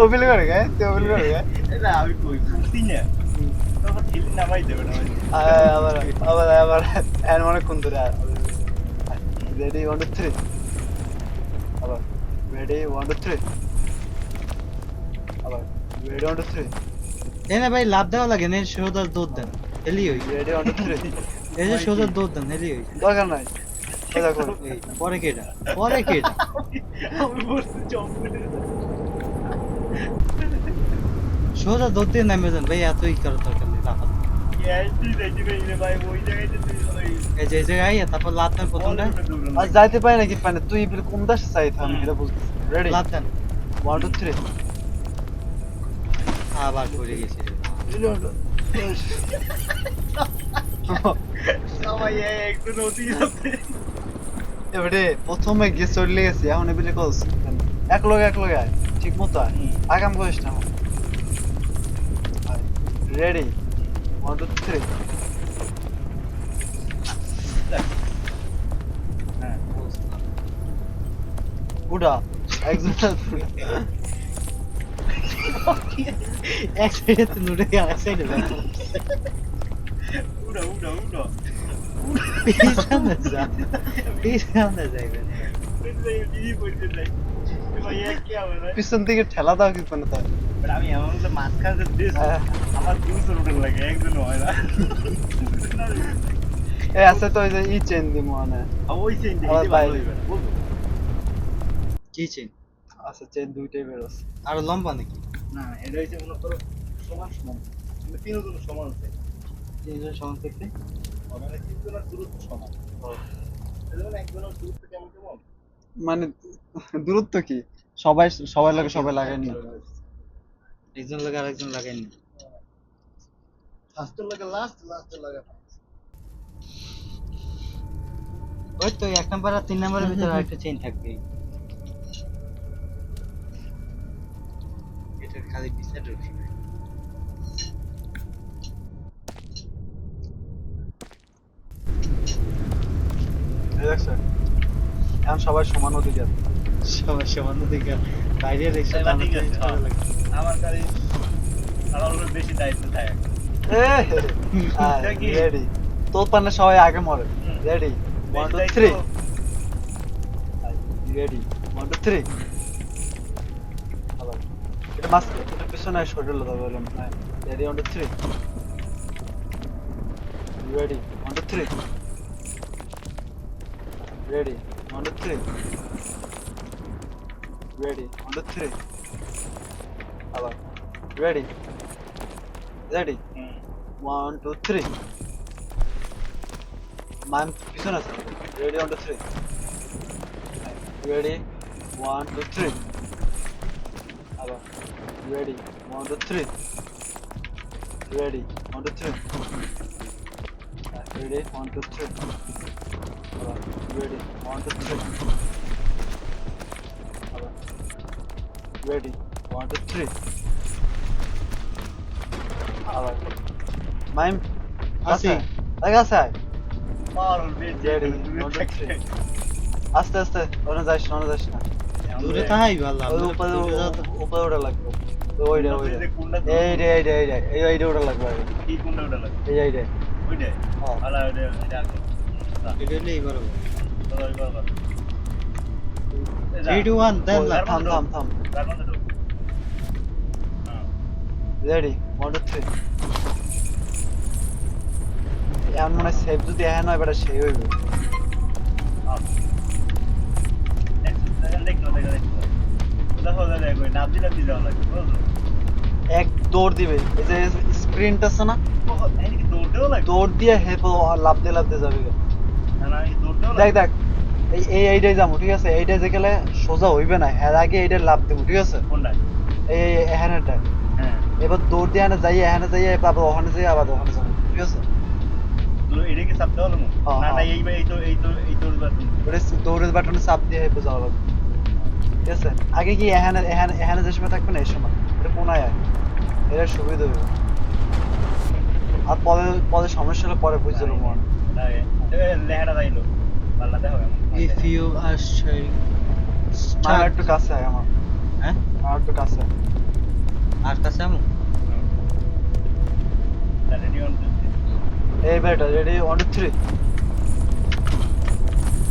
ওবিল করে গায় তুই ওবিল করে গায় না, আমি কই, বুঝছি না। তখন ঠেলে নামাই দেবে না। আয় আবার এর মনে কোন ধরে রেডি 1 2 3 আবার রেডি 1 2 3 আবার রেডি 1 2 3 এই না ভাই লাভ দেওয়া লাগে না সোজা দৌড় দেন হেলি হই রেডি 1 2 3 এই যে সোজা দৌড় দেন হেলি হই দরকার নাই এই দেখো এই পরে কেটা আমি বসছি চপ করে। সোজা দৌড় দিয়ে নামে যান ভাই এতই করার দরকার নেই লাফা গ্যারান্টি দেখি রে ভাই, ওই জায়গায় যে তুই ওই এই যে এই জায়গায় তারপর লাভ দেন প্রথমটা বলটা দৌড়ানো। আজ যাইতে পারি নাকি পারে তুই বিল কোন দাস চাইতে আমি এটা বুঝতেছি রেডি লাভ দেন 1 2 3 আবার পড়ে গেছি সবাই একটু নদী আছে। এবারে প্রথমে গিয়ে চলে গেছি এখন এবিলে কলস এক লগে আয় ঠিক মতো আয় আগাম করিস না রেডি 1 2 3 হ্যাঁ, উড়া একজন এক সাইডে তো নুড়ে এক সাইডে উড়ো উড়ো উড়ো পিছনে যা পিছনে যাইবেন বিড়ি পড়তে যাই ভাই কি হবে না পিছন থেকে ঠেলা দাও কি কোনো তাই আমি এমন তো মাঝখানে দিস হ্যাঁ। আমার দুশো রুটের লাগে একজন হয় না এই আছে তো ওই যে ই চেন দি মনে ওই চেন আবার দিতে বাইরে। ভালো হইবে না বলবো কি চেন আছে চেন দুইটাই বেরোছে আর লম্বা নাকি না এটা হচ্ছে মনে করো সমান সমান কিন্তু তিনজন সমান আছে তিনজন সমান থেকে মানে তিনজনের দূরত্ব সমান এজন্য একজনের দূরত্ব কেমন কেমন মানে দূরত্ব কি সবাই সবাই লাগে সবাই লাগায়নি একজন লাগে আর একজন লাগাইনি ফার্স্টের লাগে লাস্টের লাগে ওই তো 1 নাম্বার আর 3 নাম্বারের ভিতরে আরেকটা চেইন থাকবে এটা খালি পিছে ঢুকবে এই দেখছো এখন সবাই সমান অধিকার সবার সমান অধিকার বাইরে রেখে এবার ঠিক আছে, আমার কাছে আমার বেশি দায়িত্ব থাকে দেখি। রেডি তোর পানে সবাই আগে মরে রেডি 1 2 3 রেডি 1 2 3 আবার এটা মাস এটা পিছনে শটল দাও বললাম রেডি 1 2 3 রেডি 1 2 3 রেডি 1 2 3 রেডি 1 2 3 আবার রেডি রেডি 1 2 3 মান পিছনে আছে রেডি 1 2 3 রেডি 1 2 3 আবার রেডি 1 2 3 রেডি 1 2 3 রেডি 1 2 3 আবার রেডি 1 2 3 আবার রেডি 1 2 3 আবার মাইম আসি। আছে পারুল বেশি Ready, 1 2 3 আস্তে আস্তে ওখানে যাইস না ওখানে যাইস না দূরে তাহাই ভালো ওই আমরা উপরে দূরে যাওয়া তো- উপরে ওটা লাগবে ওইটা ওইটা এইটা ওটা লাগবে আগে। কি কোনটা ওটা লাগে এইটা ওইটা হ্যাঁ। আলা ওইটা এটা আগে এটা হলেই বরাবর চলো এবার বল 3 2 1 দেন না থাম থাম থাম তার মধ্যে ঢোক হ্যাঁ রেডি 1 2 3 এমন মনে সেভ যদি হ্যাঁ নয় বেটা সেই হইবে এক দৌড় দিবে এই যে স্প্রিন্ট আছে না দৌড় দিয়ে হেপ লাভ দিয়ে যাবে দেখ দেখ এই এইটাই যাবো ঠিক আছে এইটাই যে গেলে সোজা হইবে না এর আগে এইটা লাভ দেবো ঠিক আছে এই এখানেটা এবার দৌড় দিয়ে এখানে যাই এখানে যাই আবার ওখানে যাই আবার ওখানে যাবো ঠিক আছে ওটা দৌড়ের বাটনে চাপ দিয়ে হেপে যাওয়া লাগবে ঠিক আছে আগে কি এখানে এখানে এখানে যে সময় থাকবে না এই সময় এটা কোনায় আয় এটা সুবিধা হবে আর পরে পরে সমস্যা হলে পরে বুঝতে পারবো if you are sharing আমার একটু কাছে আয় আমার হ্যাঁ আমার একটু কাছে আয়। আর কাছে আমু এই বেটা রেডি 1 2 3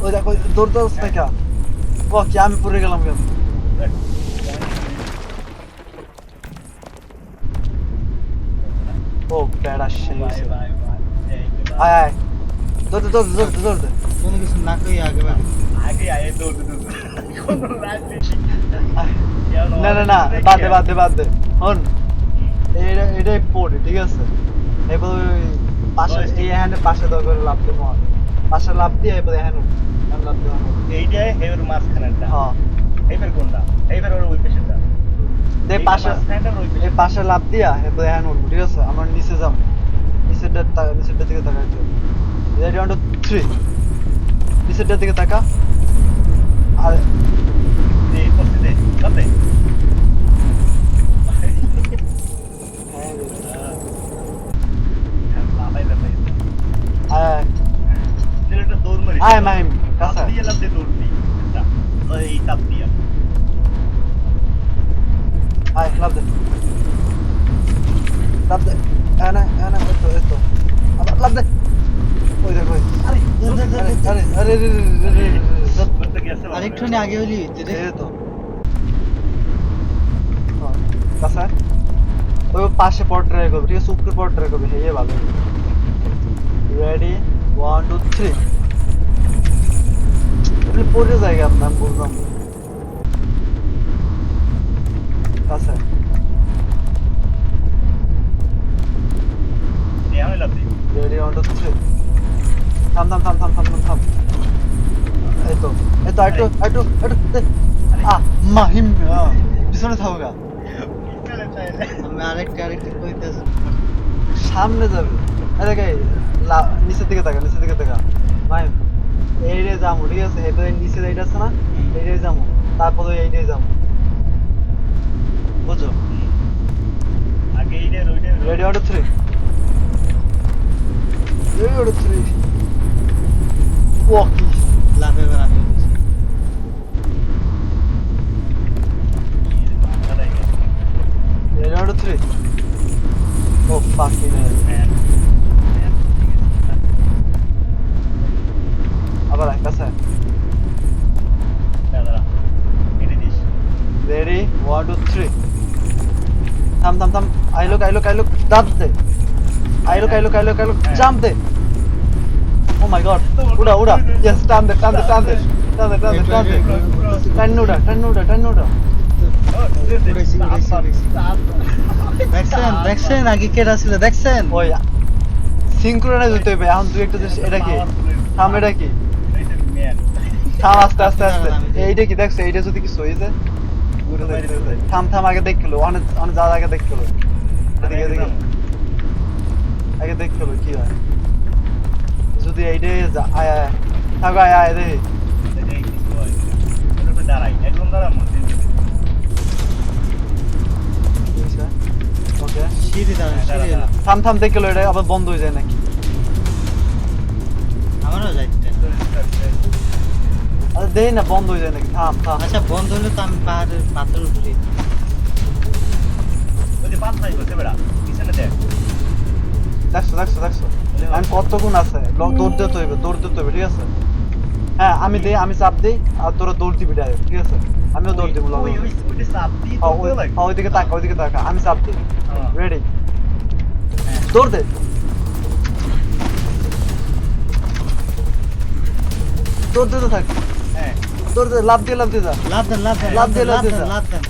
ওই দেখো দৌড় দৌড় থেকে ও কি আমি পড়ে গেলাম কেন ও বেড়া সেই আয় আয় দৌড় দৌড় দৌড় দৌড় দৌড় কোনো কিছু না কই আগে ভাগে না না না বাদ দে বাদ দে বাদ দে হন এইটা এটাই পড়ে ঠিক আছে এবার ওই পাশে এই এখানে পাশে দর করে লাভ দেবো পাশে লাভ দিয়ে এবার এখানে লাভ দেবো এইটাই হের মাঝখানেরটা হ্যাঁ এইবার কোনটা এইবার ওর ওই পেশেন্টটা দে পাশে এই পাশে লাভ দিয়া এবার এখানে উঠবো ঠিক আছে আমরা নিচে যাবো নিচেরটার দিকে তাকাইতে হবে রেডি 1 2 3 নিচেরটার দিকে তাকা আর দে করতে দে করতে বাবাই বাবাই আয় দিলটা দৌড় মারি আয় মাহিম কাছে আয়। দিয়ে লাভ দে দৌড় দি ওই চাপ দিয়া আয় লাভ দে এখানে এখানে এতো এতো লাভ দে ওই দেখো ওই। আরে আরে আরে করতে গেছে আরেকটু আগে হলি হইতে রে। এই তো কাছে ওই পাশে পর ট্রাই করবে ঠিক আছে উপরে পর ট্রাই করবে এই ভালো রেডি 1 2 3 এগুলো পড়ে জায়গা আপনার বুঝলাম কাছে নেওয়া হইলো আপনি রেডি 1 2 3 থাম থাম থাম থাম থাম থাম থাম এই তো একটু মাহিম পিছনে থাকো গা আমি আরেকটা কইতেছি। সামনে যাবে এদিকে নিচের দিকে তাকা মাহিম এইরে যাবো ঠিক আছে এটা নিচে এইটা আছে না এইটাই যাবো তারপরে এইটাই যাবো বুঝো আগে এইটা ওইটা রেডি 1 2 3 রেডি 1 2 3 ওয়াকি লাফে বেড়া হয়ে গেছে। রেডি 1 2 3 ও ফাকিং আবার কাছে রেডি 1 2 3 থাম থাম থাম আই লুক দাঁত দে আই লুক জাম্প দে ও মাই গড উড়া ইয়েস টান দে টান উড়া দেখছেন আগে কেডা ছিল দেখছেন? ওই সিনক্রোনাইজ হতে হবে এখন তুই একটা জিনিস এটা কি থাম এটা কি থাম আস্তে এইটা কি দেখছো এইটা যদি কিছু হয়ে যায় থাম আগে দেখলো অনেক যা আগে দেখলো এদিকে আগে দেখলো কি হয় যদি এইটাই আয় থাকো আয় রে দাঁড়াই একদম দাঁড়াম ওকে সিঁড়ি দাঁড়ান থাম দেখলো এটা আবার বন্ধ হয়ে যায় নাকি আমারও যাইতে। আরে দেই না বন্ধ হয়ে যায় নাকি থাম আচ্ছা বন্ধ হলে তো আমি পাহাড়ের পাথর উঠি। ওই যে পাত নাই বসে বেড়া পিছনে দেখ দেখছো আমি কতক্ষণ আছে দৌড় দিতে হইবে ঠিক আছে হ্যাঁ আমি চাপ দেই আর তোরা দৌড় দিবি ডাইরেক্ট ঠিক আছে আমিও দৌড় দিব ওই ওইটা চাপ দিয়ে তো লাগে ওইদিকে তাকা আমি চাপ দিই হ্যাঁ। রেডি দৌড় দে দৌড় দিতে থাক হ্যাঁ দৌড় দে লাভ দিয়ে যা লাভ দেন লাভ দে, লাভ দে, লাভ দেন।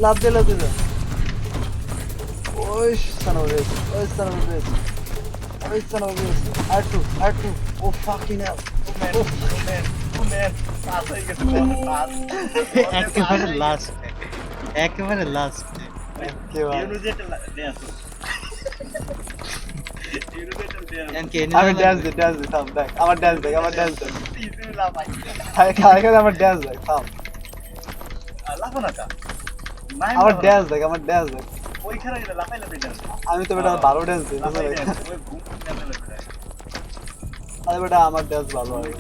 লাভ দিয়ে যা ওই son of a bitch R2 oh fucking hell women pass হয়ে গেছে পাস একেবারে লাস্ট ইউনিজেট দেয়া তো ইউনিজেট দেয়া আমি ড্যান্স দে থাম দেখ আমার ড্যান্স দেখ তিন লাভ আগে আমার ড্যান্স দেখ থাম লাভ না কা আমার ড্যান্স দেখ ওইখানে গেলে লাফাই দেন আমি তো বেটা ভালো ড্যান্স দিই লাফাই দেন ওই ঘুম না আরে বেটা আমার ড্যান্স ভালো হয়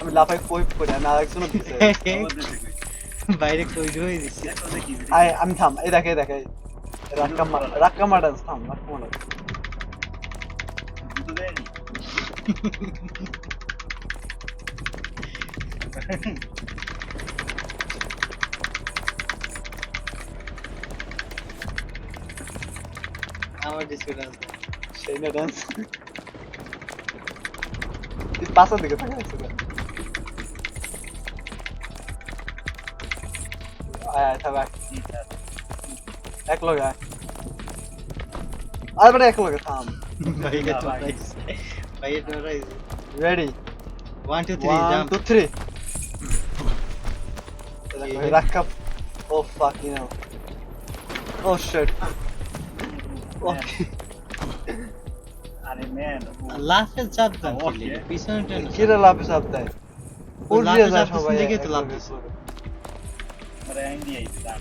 আমি লাফাই করি আমি আরেকজনও দিছে বাইরে কই হয়ে দিছি। আমি থাম এই দেখ রাক্কামা ডান্স থাম রাক্কামা ডান্স দুটো দেয়নি আমার ডিসকো ডান্স সেই না ডান্স তুই পাশের দিকে তাকাইছিস আয় থাক এক লগে আরে বেটা এক লগে থাম বাইরে ডরাইছে রেডি 1 2 3 জাম্প 1 2 3 রাক্কাম ও fuck you know oh shit আরে ম্যান লাস্টে চাপ দেন Okay. পিছনে টেন কিরা লাভ সাপ দেয় উড় দিয়ে যায় সবাই দেখে তো লাভ দিছে। আরে ইন্ডিয়া ইসলাম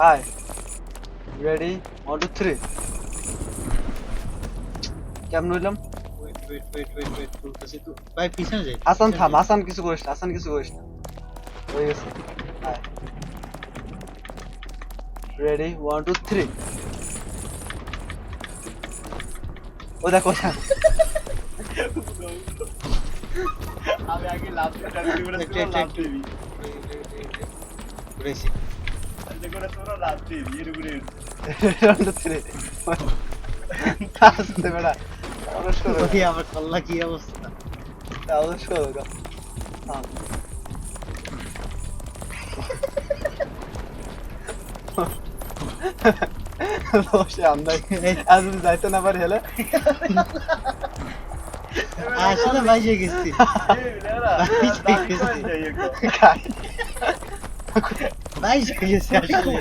হাই রেডি 1 2 3 কেমন হইলাম ওয়েট ফুলতেছি তো ভাই পিছনে যাই আসান থাম আসান কিছু করিস না হয়ে গেছে হাই রেডি 1 2 3 ও দেখো আমি আগে লাভ করে লাভ দিবি ঘুরেছি আজকে করে তোরা লাভ দিবি এর উপরে বেড়া ওই আমার কল্লা কি অবস্থা যাইতে না পারি হেলে আসলে বাইজে গেছি বাইজে গেছি আসলে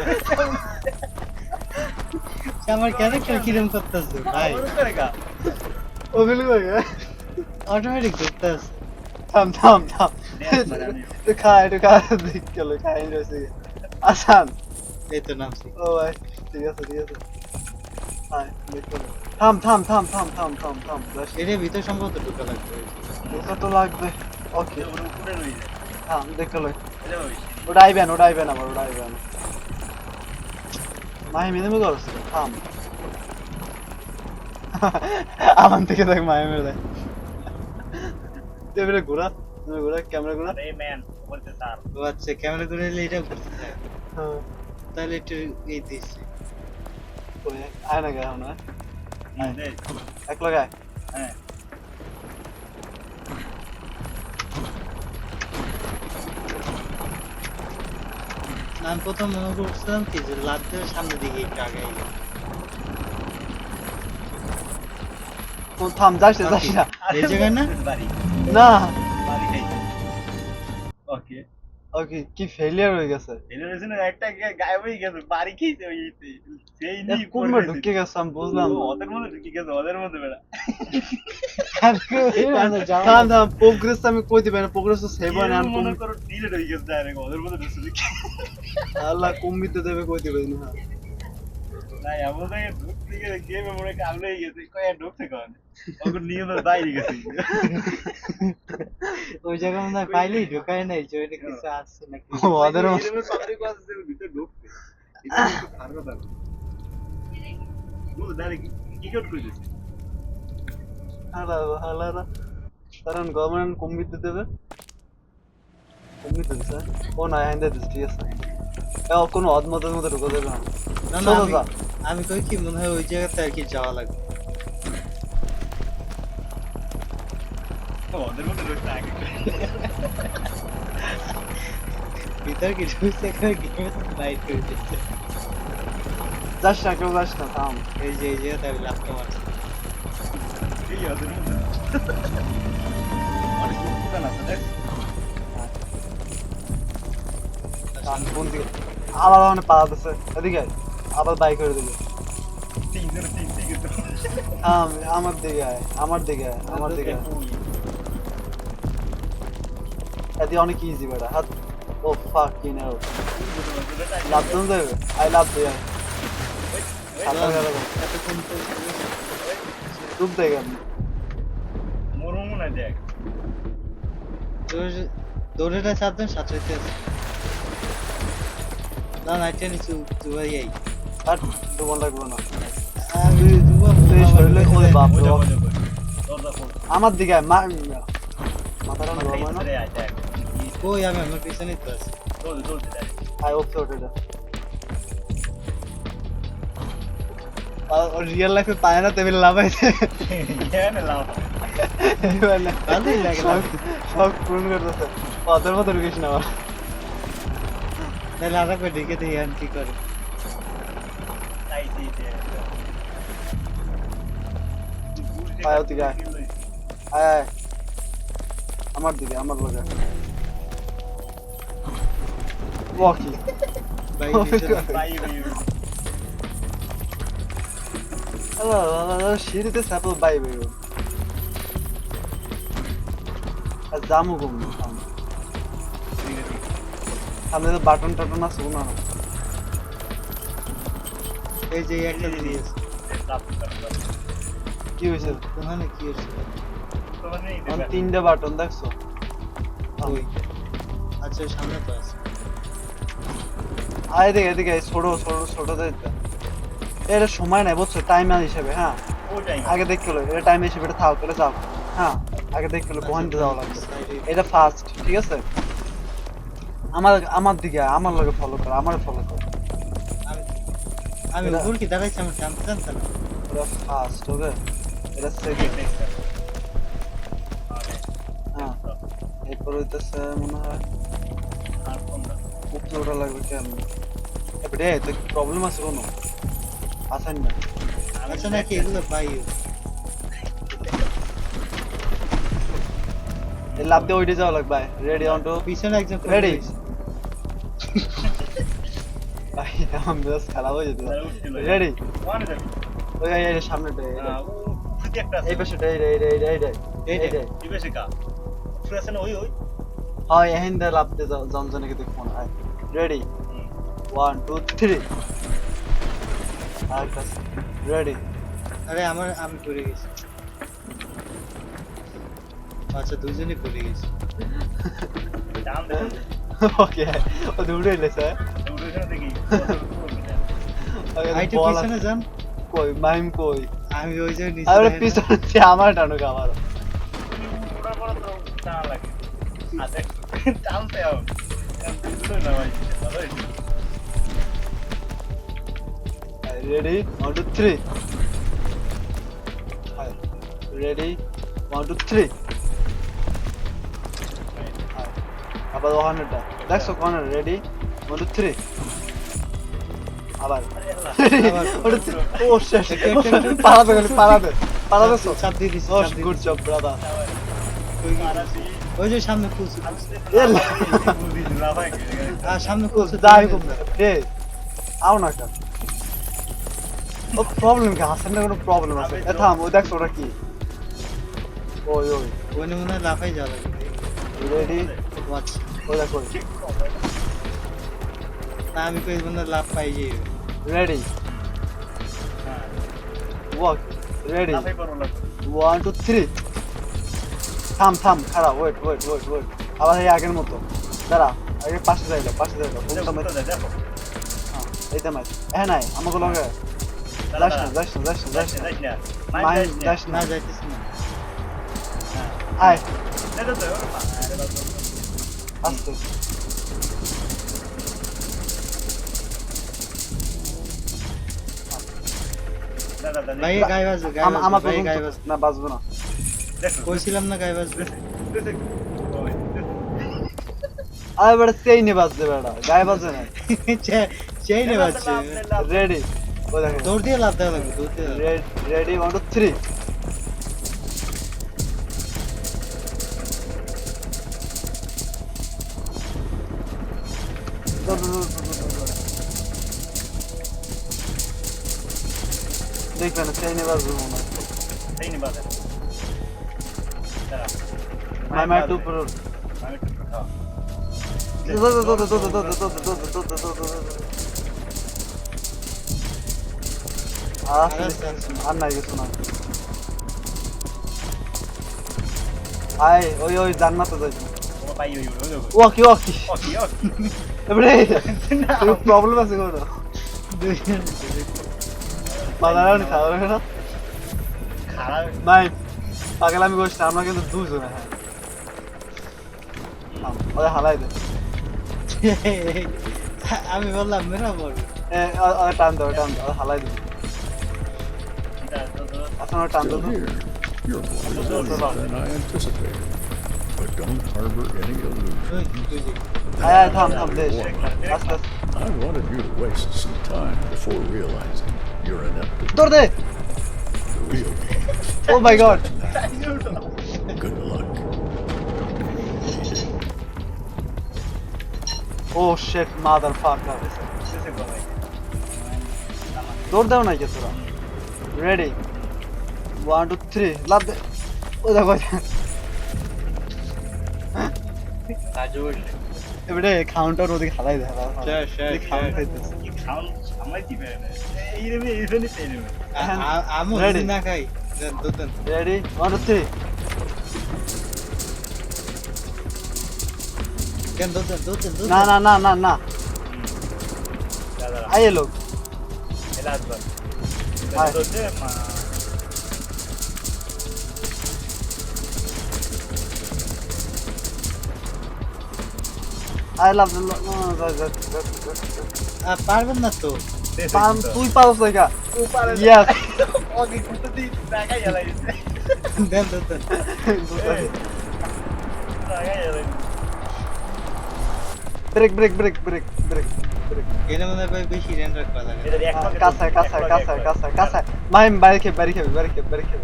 আমার ক্যারেক্টার কিরম করতেছে ভাই ওগুলো অটোমেটিক করতেছে থাম থাম থাম একটু খা দেখ গেল খাই রয়েছে আসান এই তো নামছি ও ভাই ঠিক আছে হাই দেখো থাম থাম থাম থাম থাম থাম থাম এর ভিতর সম্ভবত ঢোকা লাগবে দুটো তো লাগবে ওকে উপরে রই যায় থাম দেখো এটা ওই ওটা আইবেন আবার ওটা আইবেন মাহি মেনে মেরে করছে থাম আমার থেকে দেখ মাহি মেরে দেখ তুই ঘোরা ক্যামেরা ঘোরা আরে ম্যান বলতে স্যার ও আচ্ছা ক্যামেরা করে নিলে এটা করতে চায় হ্যাঁ তাহলে একটু এই দিচ্ছি ওই আয় না গায় না দেখ এক লাগায় হ্যাঁ আমি প্রথম মনে করছিলাম কি যে লাভ দেওয়ার সামনে দিকে একটু আগে থাম যাস না এই জায়গায় না বাড়ি না বাড়ি খাই ওকে ওকে কি ফেলিয়ার হয়ে গেছে এর জন্য একটা গায়েব হয়ে গেছে বাড়ি খেয়েছে ওই সেই নি কোন ঢুকে গেছে আমি বুঝলাম ওদের মধ্যে ঢুকে গেছে ওদের মধ্যে বেড়া থাম থাম প্রোগ্রেস আমি কই দিবেন প্রোগ্রেস তো সেভ হয় না আমি মনে করো ডিলেট হয়ে গেছে ডাইরেক্ট ওদের মধ্যে ঢুকছে আল্লাহ কমিতে দেবে কই দিবেন না না এমন জায়গায় ঢুকতে গেলে গেমে মনে কামড়ে গেছে কয়ে ঢুকতে কারণে ওগুলো নিয়ে বাইরে গেছে ওই জায়গা মনে হয় পাইলেই ঢোকায় নাই যে ওইটা কিছু আসছে নাকি ওদের পাবলিক আছে ভিতরে ঢুকতে এটা একটু খারাপ কথা বল ডাইরেক্ট কি করে দিছে হালারা কারণ গভর্নমেন্ট কমিতে দেবে কমিতে দিছে ও না আইন্দা দিছে ঠিক আছে কোনো অদমতের মধ্যে ঢুকে দেবে না না না চলো যা আমি কই কি মনে হয় ওই জায়গাতে আর কি যাওয়া লাগবে ওদের মধ্যে ঢুকতে আগে ভিতর কি ঢুকছে করে গেম বাইট করে দিচ্ছে যাস না কেউ যাস না থাম এই যে আমি লাফটা মারছি এই ওদের মধ্যে অনেক দোকান আছে দেখ থাম কোন দিকে আবার মানে পালাতেছে এদিকে আয়। আবার বাইক করে দিবে তিনজন গেছে আমার দিকে আয় আমার দিকে আয় এদি অনেক ইজি বেটা হাত ও ফাক ইউ নো লাভ দন দেবে আই লাভ দে এতক্ষণ তো ডুব দেয় কেন মরমু না দেখ দৌড়েটা সাবধান সাঁতরাইতে আছে না না এটা নিচু দুবাই আই আর ডুবন লাগবে না আমি দুবা তুই শরীরে ওরে বাপ রে বাপ। দরজা খোল আমার দিকে আয় মাথাটা গরম হয় না রে আয় দেখ কই আমি আমার পিছনেই তো আছি চলতে দেখ আয় ওকে ওঠে যা রিয়েল লাইফে পায় না টেবিল লাভাইছে কেন লাভ ভালোই লাগে না। সব পূরণ করতেছে ওদের মতো ঢুকিস না আবার তাহলে আর একবার ঢেকে দেখি আর কি করে আইছি আয় ওদিকে আয় আয় আয় আমার দিকে আমার লোকে ওয়াকি ভাই পিছনে ভাই সিঁড়িতে স্যাপল বাই বেরো আর জামু ঘুম সামনে তো বাটন টাটন আছে না এই যে একটা দিয়েছে কি হয়েছে ওখানে কি হচ্ছে আমার 3টা বাটন দেখছো ওই আচ্ছা ওই সামনে তো আছে আয় এদিকে এদিকে ছোট ছোট ছোট এটা সময় নাই বুঝছো টাইমার হিসেবে হ্যাঁ টাইম আগে দেখলো এটা টাইম এসে বেটা থাও করে যাও হ্যাঁ আগে দেখলো কোহানতে যাওয়া লাগবে এটা ফার্স্ট ঠিক আছে আমার দিকে আয়, আমার লগে ফলো কর আমার ফলো কর আমি উপর কি দাঁড়াইছি আমার জানতে জানতে না এটা ফার্স্ট ওকে এটা সেকেন্ড হ্যাঁ এরপর হইতেছে মনে হয় উপরে ওটা লাগবে কেন এবারে তো প্রবলেম আছে কোনো আসান না আচ্ছা নাকি এগুলো পাই এই লাভ দিয়ে ওইটা যাওয়া লাগবে রেডি অন টু পিছনে একজন রেডি ভাই আমার বেশ খারাপ হয়ে যেত রেডি ওই এই সামনেটা এই পাশেটা এই হয় এহেন দা লাভ দিয়ে জনজনকে দেখ ফোন হয় রেডি 1 2 3 আর কাছে রেডি আরে আমি পড়ে গেছি আচ্ছা দুইজনই পড়ে গেছি ওকে ও দৌড়ে এলে স্যার আইটা পিছনে যান কই মাইম কই আমি ওই যে নিচে আরে দেখি না। পিছনে সে আমার টানুক আমার রেডি 1 2 3 রেডি 1 2 3 আবার ওখানেটা দেখছো কর্নার রেডি 1 2 3 আবার ও শেষ পালাবে তো চাপ দিয়ে দিছি ও চাপ দিয়ে গুড দিছি। জব ব্রাদার ওই যে সামনে খুলছে আর সামনে খুলছে যাই রে আও না কেন ও প্রবলেম কি হাসানের কোনো প্রবলেম আছে এ থাম ওই দেখছো ওটা কি ওই ওই মনে হয় লাফাই যাবে রেডি ওয়াচ ওই দেখো না আমি কই মনে হয় লাফ পাই যাই রেডি ওয়াক রেডি 1 2 3 থাম খারাপ ওয়েট আবার এই আগের মতো দাঁড়া আগে পাশে যাইলো এই তো ম্যাচ হ্যাঁ নাই আমাকে লগে যাস না মাইন্ড যাস না না যাইতেছি না আয় আস্তে ভাই গায়ে বাজবে আমার ভাই গায়ে প্রথম বাজবে না বাজবো না কইছিলাম না গায়ে বাজবে আরে বেটা চেইনে বাজছে বেটা গায়ে বাজে না চেইনে বাজছে রেডি ওই দেখো দৌড় দিয়ে লাফ দেওয়া লাগবে দৌড় দিয়ে রেডি 1 2 3 দেখবেন চেইনে বাজবে মনে হয় মাই টু প্রো আর নাই কিছু না আয় ওই জান্নাতে যাইছো ওয়াকি এবারে প্রবলেম আছে কোনো বাজারে খাওয়া হবে না নাই পাগল আমি বসছি আমরা কিন্তু দুজনে হ্যাঁ ওদের হালাই দে আমি বললাম মেরা বল টান দাও হালাই দে আপনার টান দাও Still here. You're more resilient than I anticipated. But don't harbor any illusion. আয় থাম দেশ আস্তে I wanted you to waste some time before realizing you're inept at দৌড় দে the real game. Oh my god Good luck. Oh shit motherfucker দৌড় দাও না কি তোরা রেডি 1 2 3 লাভ দে ও দেখো এবারে কাউন্টার ওদিকে হালাই দে খাউন্ট খাইতেছে আমি Ready? না খাই দুদিন রেডি 1 2 3 কেন দুদিন না आइए लोग আই লাভ পারবেন না তো। তুই পারস না উপারে ইয়েস ওকে কিন্তু দিই টাকাই লাগাইছে দেন দেন দেন। টাকাই লাগাইছে break break break break break break এর মধ্যে ভাই বেশি রেন রাখবা লাগে। এটা এক পকেট কাঁচায় কাঁচায় কাঁচায় কাঁচায় কাঁচায় মাহিম বাড়ি খেয়ে বাড়ি খেয়ে বাড়ি খেয়ে বাড়ি খেয়ে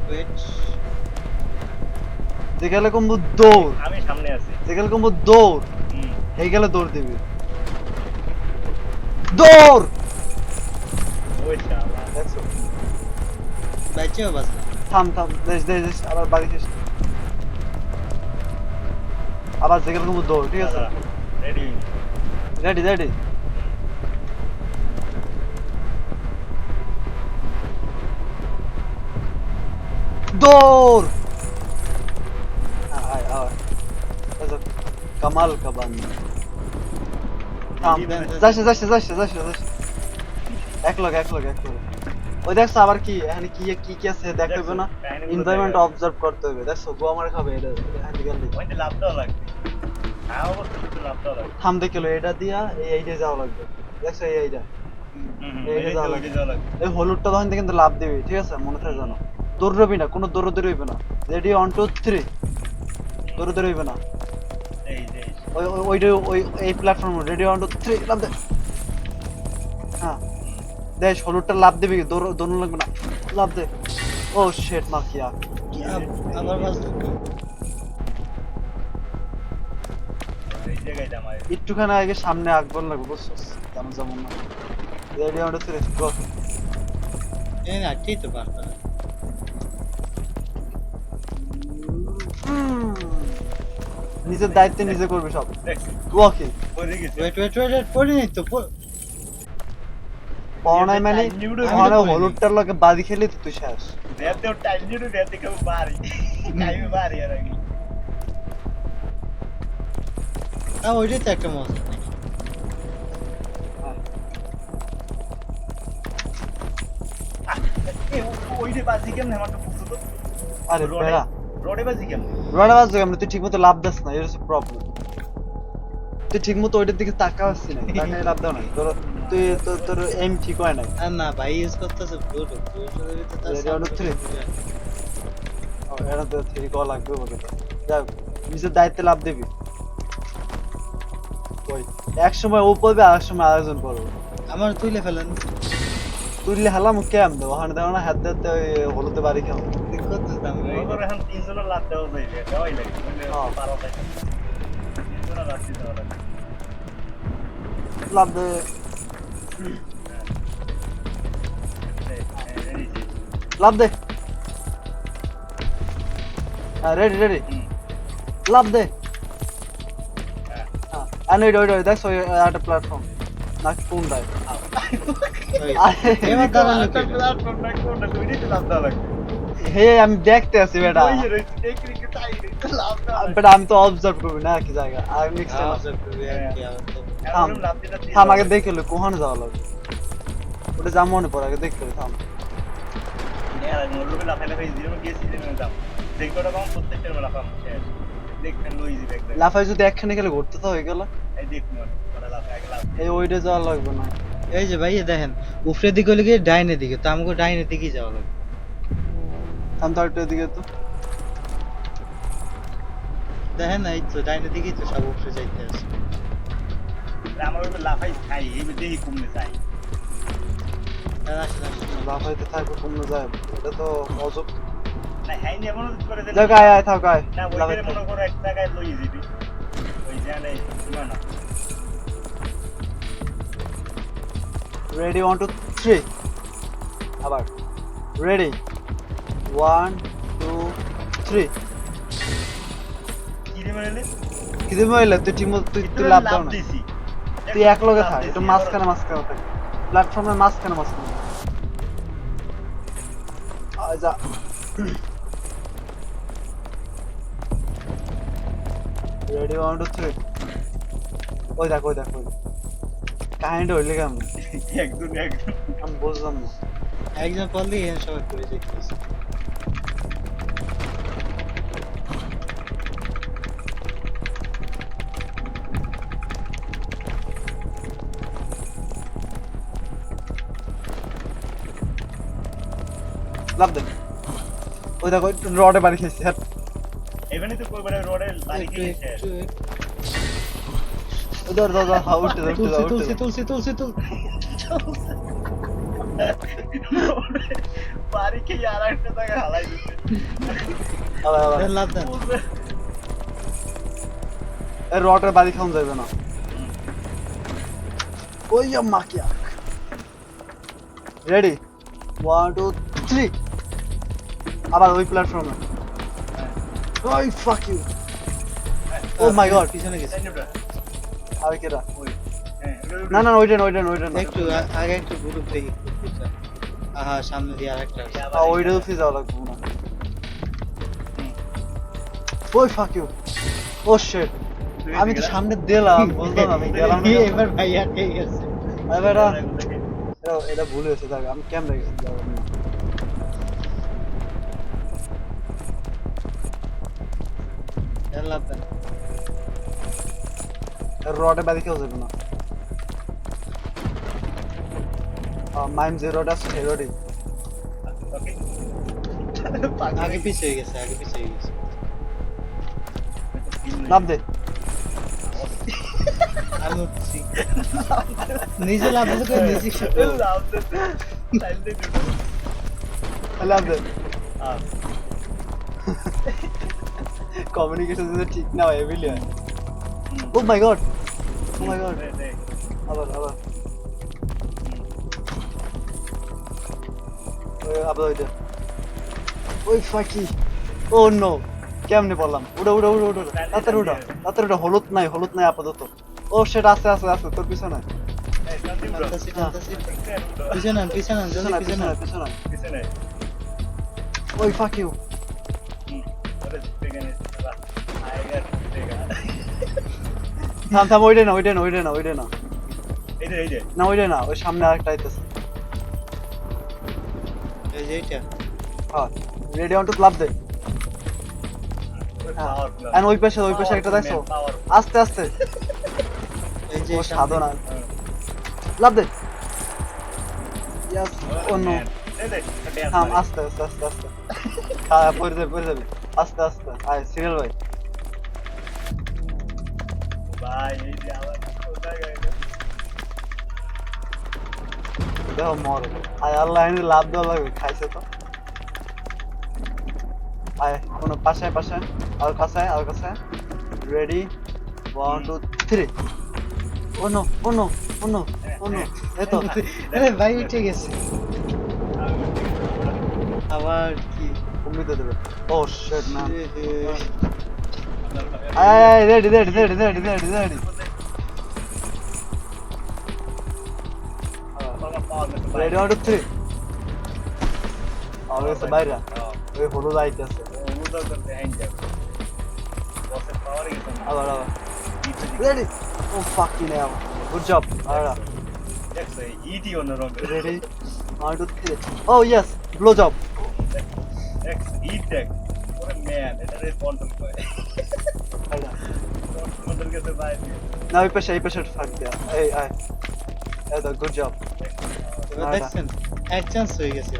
ওয়েট। যে গেলে কমবো দৌড় আমি সামনে আছি যে গেলে কমবো দৌড় হুম এই গেলে দৌড় দিবি দৌড় ওই শালা দেখছো বাইচেও বাস। থাম থাম দেশ দেশ দেশ আবার বাড়ি খেস আবার যে গেলে কমবো দৌড় ঠিক আছে রেডি রেডি রেডি দৌড় আয় আয় কামাল का बंदा থাম যাচ্ছে যাচ্ছে যাচ্ছে যাচ্ছে যাচ্ছে এক লোক ওই দেখছো আবার কি এখানে কি কি কি আছে দেখবে না এনভায়রনমেন্ট অবজার্ভ করতে হবে দেখছো গো আমার খাবে এটা এখান থেকে গেলে ওইটা লাভ দেওয়া লাগবে হ্যাঁ অবশ্যই তো লাভ দেওয়া লাগবে থাম দেখিলো এটা দিয়া এই এইটা যাওয়া লাগবে দেখছো এই এইটা এইটা যাওয়া লাগবে এই হলুদটা তখন থেকে কিন্তু লাভ দিবি ঠিক আছে মনে থাকে জানো দৌড়বি না কোনো দৌড়াদৌড়ি হইবে না রেডি 1 2 3 দৌড়াদৌড়ি হইবে না এই যে ওই ওইটা ওই এই প্ল্যাটফর্ম রেডি 1 2 3 লাভ দে হ্যাঁ দেখ হলুদটা লাভ দিবি দৌড় লাগবে না লাভ দে ও শিট মা কিয়া আবার বাস। এই জায়গায় জামাই একটুখানি আগে সামনে আগবল লাগবে বুঝছস তেমন যেমন না রেডি 1 2 3 গো এই না ঠিক তো পারতা। নিজের দায়িত্বে নিজে করবি সব ওকে পড়ে গেছে ওয়েট ওয়েট ওয়েট পড়ি নাই তো। পড়াই মানে মানে হলুদটার লগে বাজি খেলি তো তুই শেষ দেতে টাইম নিউ দেতে কেউ বাড়ি টাইম বাড়ি আর কি ওইটাই তো একটা মজা নাকি। এই ওইটা বাজি কেমনে আমার তো বুঝতো তো আরে বেড়া রোডে বাজি কেমনে রোডে বাজ আমরা তুই ঠিকমতো লাভ দাস না এর হচ্ছে প্রবলেম তুই ঠিকমতো ওইটার দিকে তাকাচ্ছিস না তাকায় লাভ দাও না তোর তুই তোর এম ঠিক হয় না আর না ভাই ইউজ করতেছে ব্লুটুথ। ব্লুটুথের ভিতরে তার রেডি অন 3 এটা তো ঠিক কল লাগবে বলে যাক নিজের দায়িত্বে লাভ দিবি ওই এক সময় ও পড়বে আর এক সময় আরেকজন পড়বে আমার তুইলে ফেলেন। তুইলে হালাম কেম দেবো ওখানে দেখো না হাত দিতে ওই হলুদে বাড়ি খাও করতেছিলাম ওর এখন তিনজনের লাভ দেওয়া যাইবে দেওয়াই লাগে হ্যাঁ। পারো তাই তিনজনের লাভ দিতে হবে লাভ দে লাভ দে হ্যাঁ রেডি রেডি লাভ দে হ্যাঁ আর ওই দেখছো একটা প্ল্যাটফর্ম নাকি কোনটায় এবার দাঁড়ানো কি? হে আমি দেখতে আছি বেটা বেটা আমি তো অবজার্ভ করবি না কি জায়গা আর নেক্সট টাইম অবজার্ভ করবি আর কি আমার তো। থাম আগে দেখে লো কোহানে যাওয়া লাগবে ওটা যা মনে পড়ে আগে দেখতে হবে, থাম লাফাই যদি একখানে গেলে ঘুরতে তো হয়ে গেল এই ওইটা যাওয়া লাগবে না এই যে ভাই দেখেন উপরের দিকে হলে গিয়ে ডাইনের দিকে, তো আমাকে ডাইনের দিকেই যাওয়া লাগবে। থাম তো একটু এদিকে তো দেখেন এই তো ডাইনের দিকেই তো সব উপরে যাইতে আছে। লাফাইতে থাকবে কমে যায় এটা তো অযোগ দেখ আয় আয় থাক আয় লাফাইতে রেডি 1 2 3 আবার রেডি 1 2 3 কি দিমে হইলে তুই টিম তুই লাভ দাও না তুই এক লগে থাক একটু মাঝখানে থাক প্ল্যাটফর্মের মাঝখানে যা রেডি 1 2 3 ওই দেখ কাহিনীটা হইলে কেমন আমি বুঝলাম না একজন পড়লে এখানে সবাই করে যাইতেছে। লাভ দে ওই দেখো রডে বাড়ি খেয়েছি হ্যাঁ এখানে তো কই বড় রোডে বাড়ি একটু গিয়েছে একটু ধর ধর ধর, হ্যাঁ উঠতে দাও, উঠতে দাও, তুলসি উঠতে তুলসি দাও। তুলসি তুলসি বাড়ি খেয়ে আর একটা জায়গায় হালাই দিচ্ছে আবার, আবার। লাভ দেন এই রডের বাড়ি খাওয়া যাবে না ওই মাকিয়া রেডি 1 2 3 আবার ওই প্ল্যাটফর্মে ওই fuck you O my god পিছনে গেছে আর কেডা হ্যাঁ না না ওইটা না একটু আগে একটু গ্রুপ দেখি আহা সামনে দিয়ে আরেকটা আছে। ওইটা তো যাওয়া লাগবে না ওই ফাক ইউ ও শিট আমি তো সামনে দিলাম বুঝলাম না, আমি গেলাম না এবার ভাইয়া ঠিক আছে এবার এটা ভুল হয়েছে দেখ আমি ক্যামেরা গেছি লাভ দেন রডে বাড়ি কেউ যাবে না মাইম জিরোটা হেরোডি আগে পিছে হয়ে গেছে আগে পিছে হয়ে গেছে লাভ দে আমি উঠছি নিজে লাভ দিতে করে নিজে শিখতে হবে। লাভ দে কমিউনিকেশন যদি ঠিক না হয় এভিলি হয় ও মাই গড আবার আবার আবার ওইটা ওই ফাকি ও নো কেমনে বললাম উড়া উড়া উড়া উড়া তাড়াতাড়ি উড়া হলুদ নাই আপাতত ও সেটা আছে তোর পিছনে টানতাছি টানতাছি পিছনে পিছনে জলদি পিছনে পিছনে ওই ফাক ইউ থাম ওইটা না ওই সামনে আরেকটা আইতেছে এই যে এটা হ্যাঁ রেডি অন টু ক্লাব দে আর ওই পাশে একটা দেখছো আস্তে এই যে ও সাধনা লাভ দে ইয়াস ও নো থাম আস্তে খারাপ পড়ে যাবে আস্তে আয় সিরিয়াল ভাই ভাই এই যে আবার কোথায় গেল দেখো মরে আয় আল্লাহ এনে লাভ দেওয়া লাগবে খাইছে তো আয় কোনো পাশে আর কাছে রেডি 1 2 3 ও নো এতো আরে ভাই উঠে গেছে আবার কি কমিতে দেবে ও শিট না আয় রেডি রেডি 1 2 3 আর এসে বাইরে ওই হলুদ আইতেছে আবার রেডি ও ফাকিং হেল গুড জব আরা রেডি 1 2 3 ও ইয়েস ব্লো জব না ওই পাশে ফাক দেয়া এই আয় এই তো গুড জব এবার দেখছেন এক চান্স হয়ে গেছে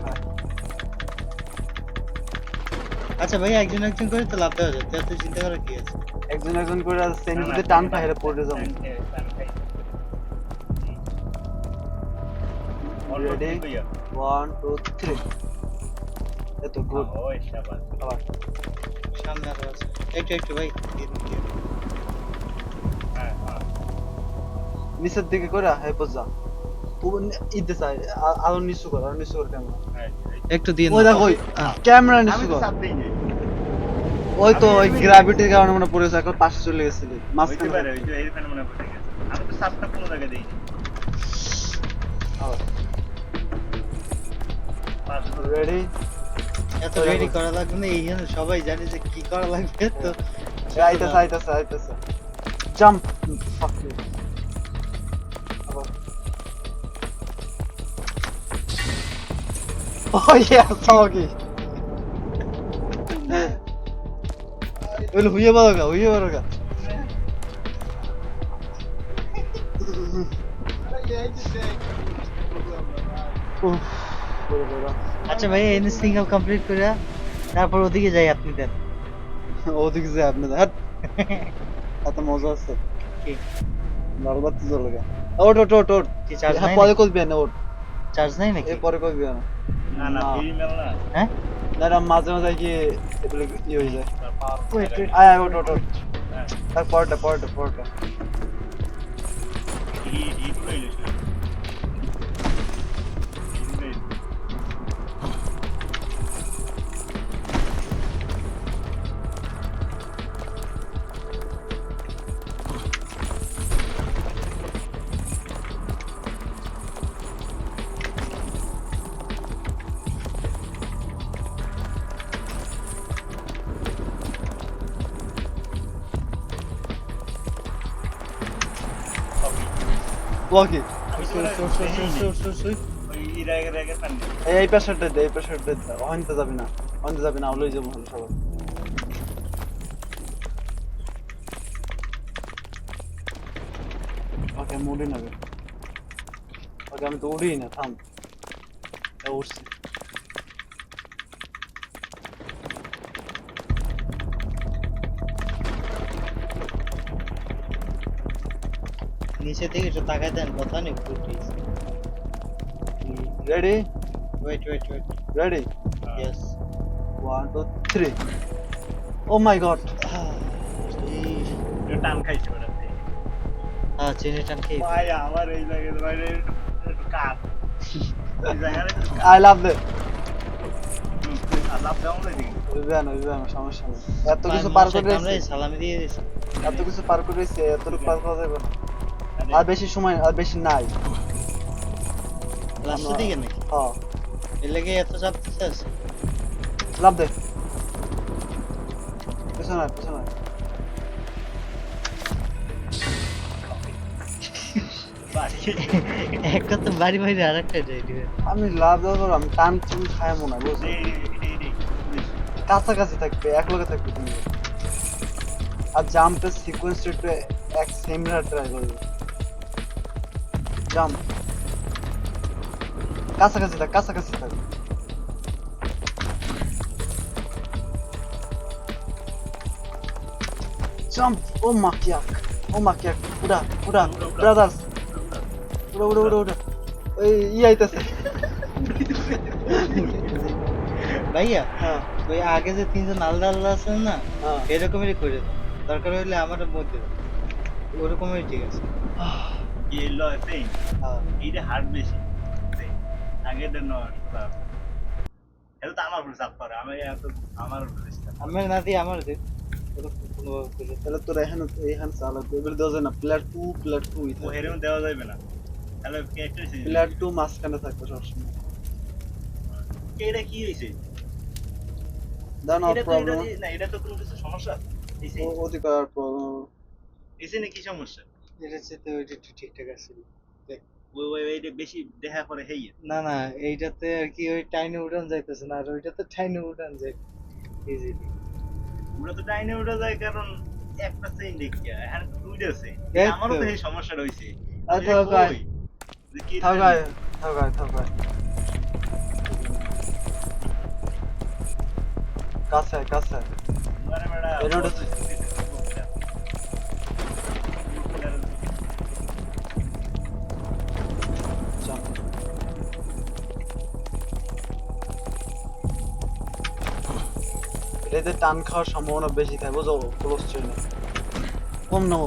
আচ্ছা ভাই একজন করে তো লাভ দেওয়া যায় তাতে চিন্তা করার কি আছে একজন করে সেন যদি টান পায় হেরে পড়ে যাবে রেডি 1 2 3 এই তো গুড আবার সামনে আরো আছে একটু ভাই নিচের দিকে করে হ্যাঁ বুঝা ও ইদে চাই আরো নিচু কর ক্যামেরা একটু দিয়ে ওই দেখো ওই ক্যামেরা নিচু কর ওই তো ওই গ্র্যাভিটির কারণে মনে পড়েছে এখন পাশে চলে গেছিল মাঝখানে রেডি এত রেডি করা লাগবে না এই জন্য সবাই জানে যে কি করা লাগবে তো আইতেছে jump fuck you Oh yeah, Soggy. हुई बारोगा আচ্ছা ভাই এনে সিঙ্গেল কমপ্লিট করে তারপর ওদিকে যাই আপনি দেন। ওদিকে যে আপনি হাট এত মজা আছে কি নরবাত চলে গেল ওট ওট ওট ওট কি চার্জ হ্যাঁ নাই পরে নাকি? করবি না ওট চার্জ নাই নাকি? এই পরে করবি না না না ফিমেল না হ্যাঁ না না মাঝে মাঝে কি এগুলো ই হয়ে যায় তার পাওয়ার Wait, wait. আয় আয় ওট ওট ওট তার পরটা হিট হয়ে গেছে ওকে আমি ওই রেগে রেগে পানি এই প্রেসারটা দে এই প্রেসারটা দে অনতে যাবি না আউলই যাবো ভালো সবাই ওকে মুড়ি নেবে ওকে আমি তো উড়ি না থাম উঠছি নিচে থেকে একটু তাকায় দেন কথা নেই please ready wait ready yes 1 2 3 oh my god টান খাইছে বেড়াতে হ্যাঁ চিনি টান খেয়ে ভাই আমার এই জায়গায় বাইরে একটু কাট এই জায়গায় আই লাভ দ্যাট আলাপ দাও না দিকে উইবান সমস্যা নেই এত কিছু পার করে আমরা রেখেছি সালামি দিয়ে দিছি এত কিছু পার করে রেখেছি এতটুকু পার করা যাবে না আর বেশি সময় আর বেশি নাই লাস্টের দিকে নাকি হ্যাঁ এর লেগে এত চাপ দিতে আছে লাভ দে পেছনে একটা তো বাড়ি বাইরে আর একটা যাই দিবে আমি লাভ দেওয়ার পর আমি টান চুল খায় মনে হয় বুঝলি কাছাকাছি থাকবে এক লগে থাকবে তুমি আর জাম্পের সিকোয়েন্সটা একটু এক সেম ট্রাই করবে জাম্প কাছাকাছি থাক জাম্প ও মাকিয়াক উড়া ব্রাদার্স উড়া এই আইতাছে ভাইয়া হ্যাঁ ওই আগে যে তিনজন আলাদা আলাদা আছেন না হ্যাঁ এরকমেরই করে দাও দরকার হইলে আমার মধ্যে দাও ওরকমই ঠিক আছে এই লয় সেই হ্যাঁ এইটা হার্ড বেশি আগে দেন এটা তো আমার উপর চাপ করে আমি এত আমার উপর চাপ আমার না দিয়ে আমার দে কোনোভাবে করে তাহলে তোর এখান চালা এগুলো দেওয়া যায় না প্লেয়ার 2 ও হেরেও দেওয়া যাবে না তাহলে ক্যারেক্টার চেঞ্জ প্লেয়ার 2 মাঝখানে থাকবে সবসময় এটা কি হইছে দাও এটা তো প্রবলেম না এটা তো কোনো কিছু সমস্যা এসে অধিকার প্রবলেম এসে নাকি সমস্যা এটা চেতে ওইটা একটু ঠিকঠাক আছে ওই এইটা বেশি দেখা করে হেই না এইটাতে আর কি ওই টাইনে উড়ান যাইতেছে না আর ওইটাতে টাইনে উড়ান যায় ইজিলি ওটা তো টাইনে উঠে যায় কারণ একটা চেইন দেখিয়া এখানে তো দুইটা আছে এই তো। আমারও তো এই সমস্যাটা হইছে আচ্ছা, আমি ওকে। কই? যে কি থাকায় কাছে আরে বেটা, এই রোডে তো- jump. এটাতে টান খাওয়ার সম্ভাবনা বেশি থাকে বুঝো ক্লোজ ট্রেনে কম নাও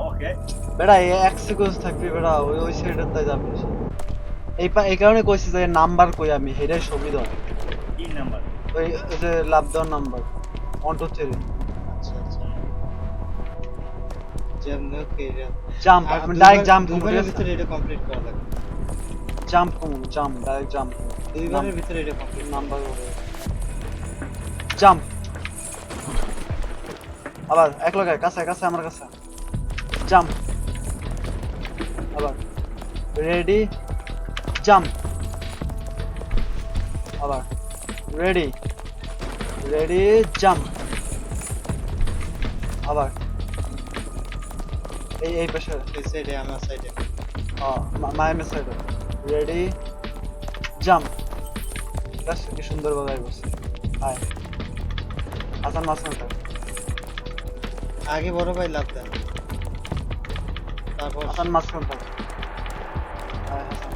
ওকে বেড়া এক সিকোয়েন্স থাকবে বেড়া ওই সাইডের তাই যাবে এই কারণে কইছি যে নাম্বার কই আমি হেডের সুবিধা কি নাম্বার ওই যে লাভ দেওয়ার নাম্বার 1 2 3 আচ্ছা যেমন ওকে জাম্প ডাইরেক্ট জাম্প দুইবারের ভিতরে এটা কমপ্লিট করা লাগবে জাম্প ডাইরেক্ট জাম্প দুইবারের ভিতরে এটা কমপ্লিট নাম্বার জাম্প আবার এক লগে কাছে আমার কাছে জাম্প আবার রেডি জাম্প আবার রেডি জাম্প আবার এই পাশে এই সাইডে আমার সাইডে মায়ের সাইডে রেডি জাম্প ব্যাস কি সুন্দর ভাবে বসে আয় হাসান মাঝখানে থাক আগে বড় ভাই লাভ দেন, তারপর হাসান মাঝখানে থাক আয় হাসান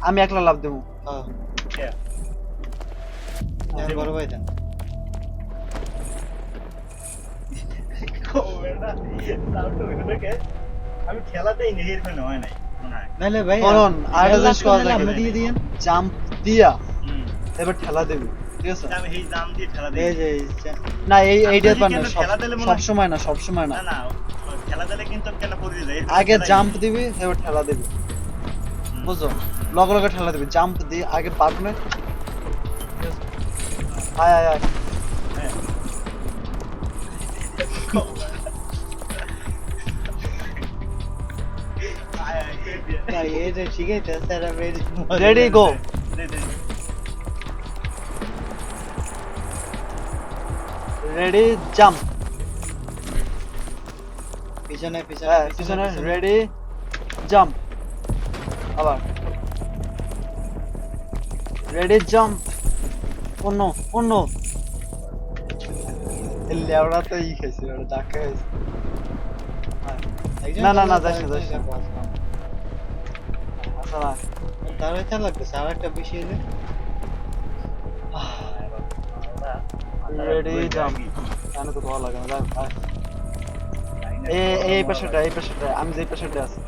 আমি একলা লাভ দেবো হ্যাঁ কে? হ্যাঁ, বড় ভাই দেন। কবে না? তাও তো ওইগুলো কে? আমি খেলাতেই নেই এর ফেলে হয় নাই মনে হয়। নাহলে ভাই করুন, আরেকটা জিনিস করা যায়। আমরা দিয়ে দিয়েন। জাম্প দিয়া হুম। এবার ঠেলা দেবি ঠিক আছে আমি এই জাম দিয়ে ঠেলা এই দিই। যে না এইটার আমি পার কেন না ঠেলা দিলে মনে সব হয়- সময় না সব সময় না না না খেলা দিলে কিন্তু কেন পড়ে যায় আগে জাম্প দিবি এবার ঠেলা দিবি বুঝছো লগে লগে ঠেলা দিবি জাম্প দিয়ে আগে পারবে আয় আয় আয় ভাই এই যে শিখাইতে স্যার আমি রেডি গো রেডি জাম্প পিছনে হ্যাঁ পিছনে রেডি জাম্প আবার রেডি জাম্প অন্য অন্য লেওড়া তো ই খাইছে ওটা ধাক্কা খাইছে না, না, না, যাস না, যাস না। আচ্ছা না তার এটা লাগবে আর একটা বেশি এলে রেডি জাম্প এখানে তো ভালো লাগে না যাই আয়। এই পাশেটা আমি যে পাশেটা আছি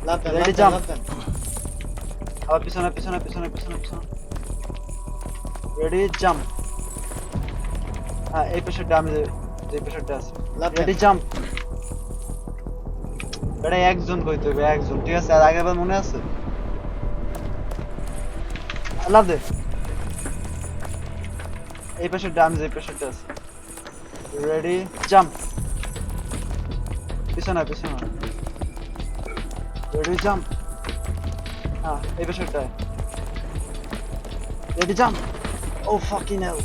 লাভ দেন, Ready, লাভ দেন, jump. লাভ দেন। আবার পিছনে পিছনে পিছনে পিছনে পিছনে রেডি জাম্প হ্যাঁ এই পাশেটা আমি যে পাশেটা আছি লাভ দেন। রেডি জাম্প এটা একজন কইতে হবে একজন ঠিক আছে আর আগেরবার মনে আছে লাভ দে এই পাশে ডাম যে পাশেটা আছে রেডি জাম্প পিছনে পিছনে রেডি জাম্প হ্যাঁ এই পাশেটা রেডি জাম্প ও ফাকিং হেল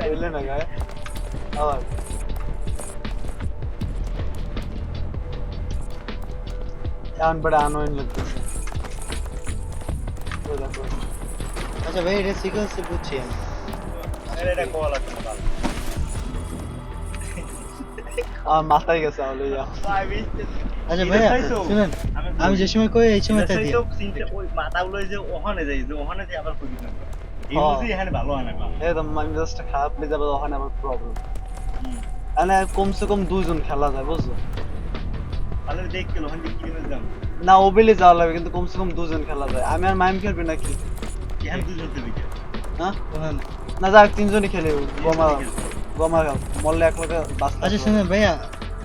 বুঝলে না গায়ে আবার এখন বড় আনোয়িং লাগতেছে ওই দেখো আচ্ছা ভাই এটা সিকোয়েন্স বুঝছি আমি। এটা কল আছে না আমার মাথায় গেছে তাহলে ইয়া আচ্ছা ভাইয়া শুনেন আমি যে সময় কই এই সময় তাই দিই ওই মাথাগুলো যে ওখানে যাই যে ওখানে যে আবার করি না এই হ্যাঁ। বুঝি এখানে ভালো হয় না কাম। একদম মাইন্ড জাস্ট খারাপ হয়ে যাবে ওখানে আবার প্রবলেম মানে কমসে কম দুইজন খেলা যায় বুঝছো তাহলে দেখ কিলো ওখানে কি কিনে দাম না ওবেলি যাওয়া লাগবে কিন্তু কমসে কম দুজন খেলা যায় আমি আর মাইম খেলবি নাকি এখানে দুজন দেবে কি হ্যাঁ শুনেন। না যাক তিনজনই খেলে গমা গমা খেল মরলে এক লোকে বাস আচ্ছা শুনেন ভাইয়া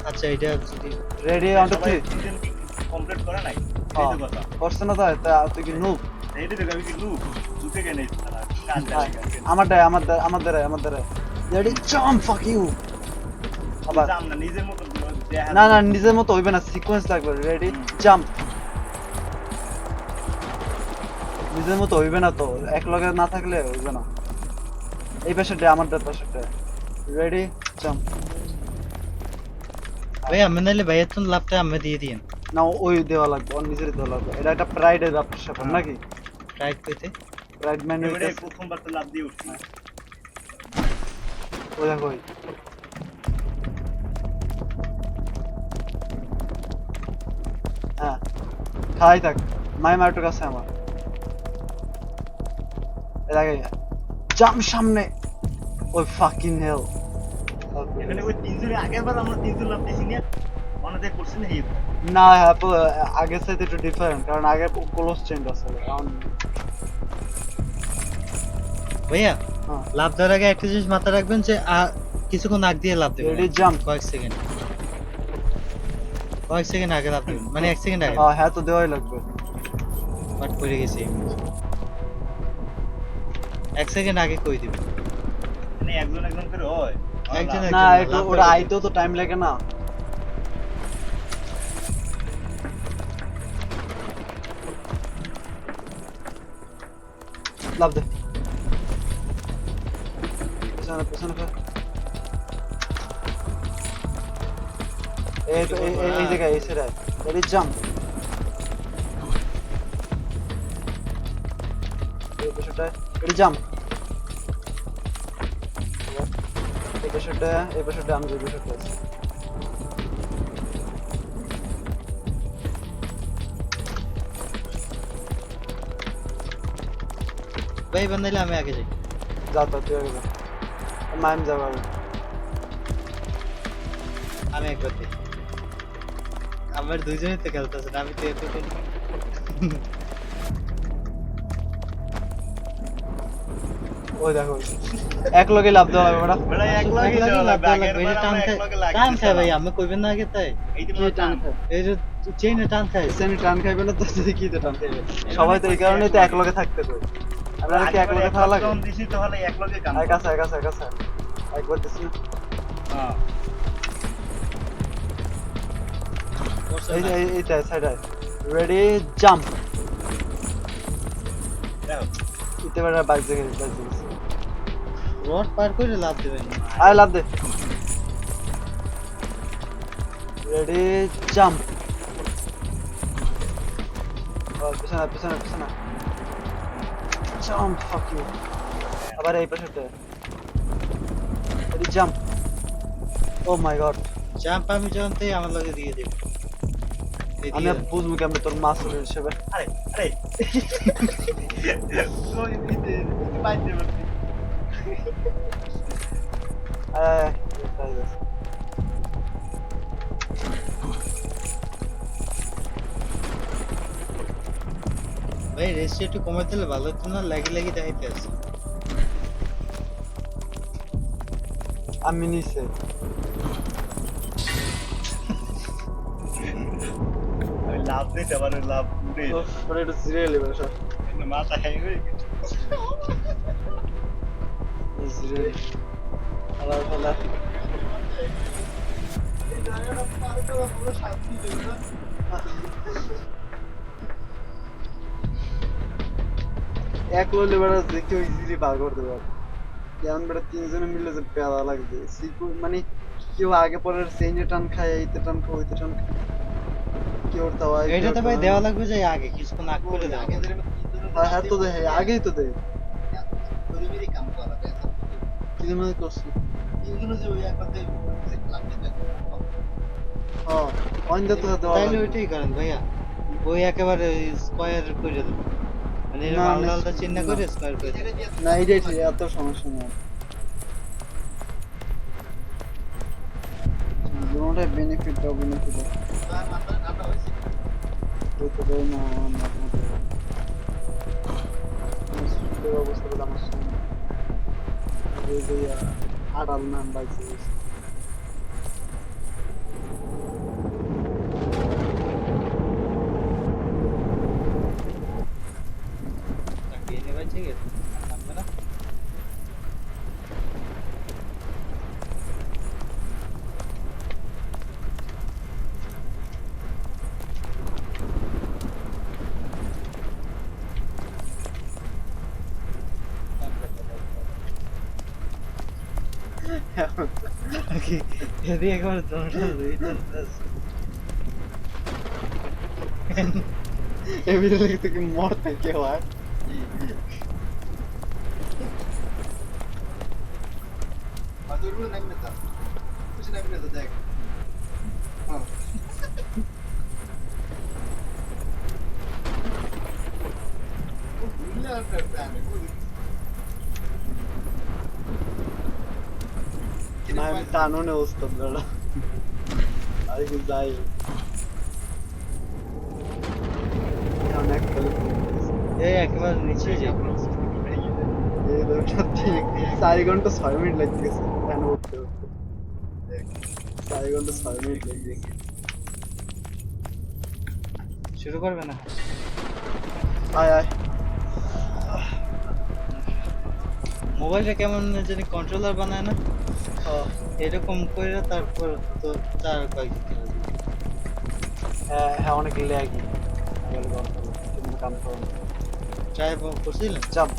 আচ্ছা এটা যদি রেডি অন টু 3 তিনজন কি কমপ্লিট করে নাই হ্যাঁ। এই তো কথা করছে না তা তুই কি নুব এইটা দেখো আমি কি লুক লুকে কেন এই তারা কাজ আমার দ্বারা রেডি জাম্প ফাক ইউ আবার জাম না নিজের মতো দেখা না না নিজের মতো হইবে না সিকোয়েন্স লাগবে রেডি জাম্প নিজের মতো হইবে না তো এক লগে না থাকলে হইবে না এই পাশেটা আমার পাশেটা রেডি জাম্প ভাইয়া আমি নাইলে ভাইয়ের তো লাভটা আমি দিয়ে দিয়েন না ওই দেওয়া লাগবে ওর নিজের দেওয়া লাগবে এটা একটা প্রাইডের ব্যাপার স্যাপার নাকি রাইট পেতে প্রাইড ম্যান এবারে প্রথমবার তো লাভ দিয়ে উঠছি ওই দেখো ওই হ্যাঁ খাই থাক মাই মারটুক আছে আমার এর আগে জাম সামনে ওই ফাকিং হেল এখানে ওই তিনজনের আগের বার আমরা তিনজন লাভ দিয়েছি না অনেকে করছি না এই না আগের সাথে একটু ডিফারেন্ট কারণ আগে ক্লোজ চেঞ্জ আছে কারণ ভাইয়া হ্যাঁ লাভ দেওয়ার আগে একটা জিনিস মাথায় রাখবেন যে কিছুক্ষণ আগ দিয়ে লাভ দেবেন Ready, jump. কয়েক সেকেন্ড আগে লাভ দেবেন মানে 1 সেকেন্ড আগে হ্যাঁ তো দেওয়াই লাগবে বাট পড়ে গেছি 1 সেকেন্ড আগে কই দিবেন মানে একজন একজন করে হয় একজন না একজন একটু লাভ ওরা দেবেন। আইতেও তো টাইম লাগে না লাভ দে পিছনে পিছনে ফের। এই তো এই জায়গায় এই সাইডে রেডি জাম্প এই পাশটা রেডি জাম্প এই পাশটা আমি যে পাশটা আছি ভাই বানাইলে আমি আগে যাই। যা তো তুই আগে যা মাইম যাবো আমি আমি একবার দিই। আমার দুইজনেই তো খেলতেছে আমি তো একটু করি। ওই দেখো এক লগে লাভ দেওয়া হবে ওটা বেটা এক লগে লাভ যাওয়া লাগবে, দেওয়া আগের লাগবে, বার এটা টান আমরা এক খায়। লগে লাগিয়ে টান খায় ভাই, দিছিলাম। আমি কইবেন না আগে তাই। এই তো বলে টান। এই যে চেইনে টান খায়। সেনি টান খাইবে না তো কি তো টান খাইবে সবাই তো এই কারণেই তো এক লগে থাকতে কই আপনারা কি এক লগে খাওয়া লাগে যখন দিছি তাহলে এক লগে কাম এক আছে একবার দিছি না হ্যাঁ এইটা সাইডে রেডি জাম্প দেখো ইতে বেড়া বাইক থেকে রড পার করে লাভ দেবেন। আয় লাভ দে রেডি জাম্প পিছনে পিছনে পিছনে জাম্প ফাক ইউ আবার এই পাশেতে ready jump O my god jump আমি জানতেই আমার লগে দিয়ে দেব। আমি বুঝবো কেমন তোর মাসুল হিসেবে আরে আরে ওই দিতে বাইতে বলছি আয় ভাই রেসটা একটু কমাই দিলে ভালো হতো না, লাগি লাগি দেখাইতে আছে। আমি নিচে আমি লাভ দিতে আবার লাভ উড়ে ওরে একটু সিরিয়াল এবার সব মাথা হ্যাং হয়ে গেছে সিরিয়াল আলাদা আলাদা এক লইলে বেড়া যে কেউ ইজিলি পার করতে পারে যেমন বেড়া তিনজনে মিলে যে পেয়ারা লাগবে মানে কেউ আগে পরের সেইনে টান খায় এইতে টান খায় ওইতে টান খায় কেউ তাও এটা তো ভাই দেওয়া লাগবে যে আগে কিছুক্ষণ আগ করে দেওয়া লাগবে। হ্যাঁ তো দেয় আগেই তো দেয় কি মনে করছি হ্যাঁ অন্য তো দেওয়া তাইলে লাগবে। ওইটাই করেন ভাইয়া, ওই একেবারে স্কয়ার করে দেন, মানে না, আলাদা না, আলাদা চিহ্ন করে স্কয়ার করে দেন। না এইটাই ঠিক এত সমস্যা নেই দুটোটাই বেনিফিট দাও বেনিফিট দাও ওই তো দেয় না অবস্থা বলে আমার সঙ্গে এই যে আড়াল নাম বাইছে এনে ভাই ঠিক আছে থাকবে না। যদি একবার দৌড়া এমনি থেকে মরতে কেউ আর না আমি টানুনে ওস্তাদ দাঁড়া আর কি যাই অনেক এই একেবারে নিচে যাই। এই দুটো 4 ঘন্টা 6 মিনিট লেগে গেছে কেন উঠতে 4 ঘন্টা 6 মিনিট লেগে গেছে শুরু করবে না? আয় আয় মোবাইলটা কেমন জানি কন্ট্রোলার বানায় না, এরকম করে তারপর তো চার কয়েক হ্যাঁ অনেক ল্যাগি কাম করো ট্রাই করছিলেন? চাপ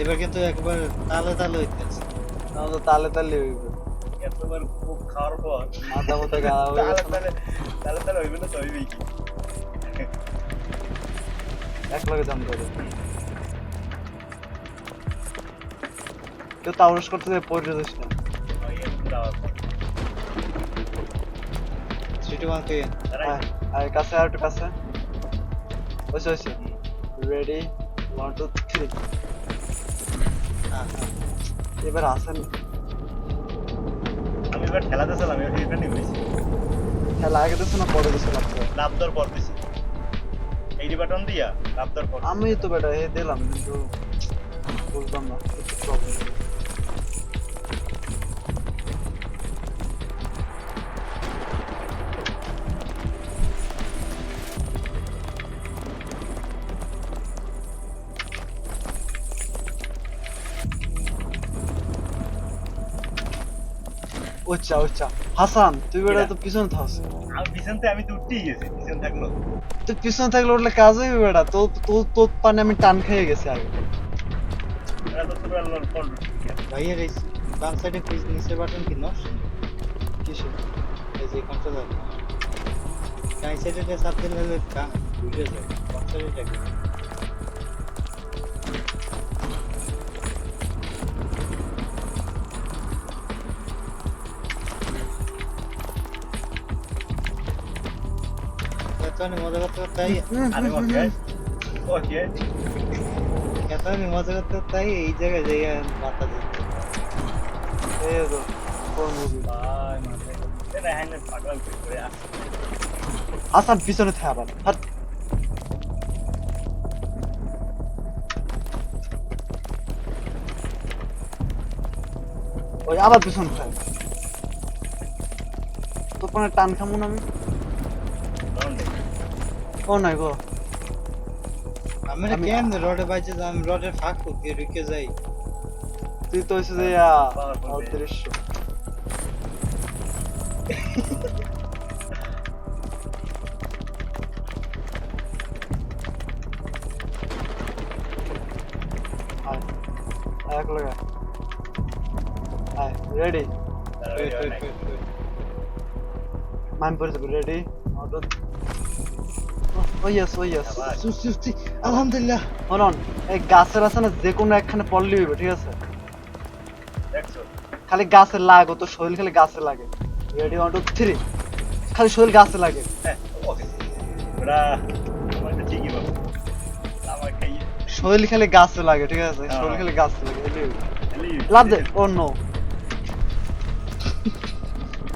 এবার কিন্তু একবার তালে তালে হইতেছে। তাহলে তো তালে তালে হইবে এতবার খুব খাওয়ার পর মাথা মতো গাড়া হয়ে তাহলে গেছে না? তাহলে তাহলে হইবে না তো হইবেই কি এক লগে জাম করে কেউ তাউরস করতে যায় পড়ে যাস না ওই একটু দাও 3 2 1 2 আয়, আয় কাছে আর একটু কাছে ওইসে ওইসে রেডি 1 2 3 এবার আসেন আমি এবার খেলাতে ছিলাম এটা নিয়ে বসেছি খেলা আগে দিচ্ছে না পরে দিচ্ছে লাগছে লাভ দর পর দিছি এই বাটন দিয়া লাভ দর পর আমি তো বেটা হে দিলাম কিন্তু বুঝলাম না কিছু প্রবলেম ওচ্চা ওচ্চা হাসান তুই বেটা তো পিছনে থাকস আমি পিছনতে আমি তো উঠতেই গেছি পিছন থাকলো তুই পিছনে থাকলে উঠলে কাজ হইবে বেটা তো তোর তোর পানে আমি টান খেয়ে গেছি আগে এটা তো পুরো কন্ট্রোল ভাইয়ের এই বাম সাইডে নিচের বাটন কি নস কিসে এই যে কন্ট্রোলার ডান সাইডে চাপ দিলে হলে বুঝে যায় বাম সাইডে যাবে এতনি মজা করতে তাই আরে ওকে ওকে এতনি মজা করতে তাই এই জায়গায় জায়গায় মাথা দিচ্ছে এই তো কোন মুভি ভাই মাথায় এটা হ্যান্ডেল পাগল করে আসছে হাসান পিছনে থাকে আবার হাট ওই আবার পিছনে থাকে তোর পানে টান খামু না আমি ও নাই গো আমরা কেন রোডে বাইচে আমি রোডের ফাঁক ঢুকে ঢুকে যাই তুই তো হইছে যে অদৃশ্য আয় এক লাগা আয় রেডি মাইন পরে যাবে রেডি অটো ও ইয়েস সুসুসি আলহামদুলিল্লাহ হনন এই গাছের আছে না যে কোনো একখানে পড়লি হইবে ঠিক আছে দেখছো খালি গাছে লাগ তো শরীর খালি গাছে লাগে রেডি 1 2 3 খালি শরীর গাছে লাগে হ্যাঁ ওকে ওরা আমাকে ঠিকই বল আমার খাইয়ে শরীর খালি গাছে লাগে ঠিক আছে শরীর খালি গাছে লাগে এলি হইবে। খালি লাভ দে ও নো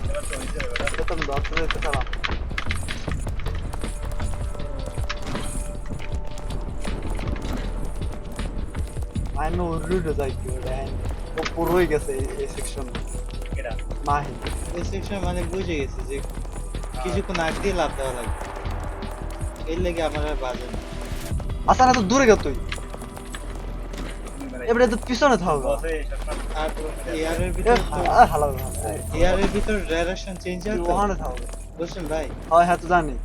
এবার তো হইছে ওরা এটা তো দশ যেতে খারাপ আমি উল্লুটে যাই কি ওটা ও পুরোই গেছে এই সেকশন এটা মাহি এই সেকশন মানে বুঝে গেছি যে কিছুক্ষণ আগে দিয়ে লাভ দেওয়া লাগবে এর লেগে আমার আর বাজে না আচ্ছা না তো দূরে গেল তুই এবারে তো পিছনে থাকবে বসে সবসময় আর এয়ারের ভিতর তো হালা এয়ারের ভিতর ডাইরেকশন চেঞ্জ হয় তো ওখানে থাকবে বুঝছেন ভাই হয় হ্যাঁ তো জানি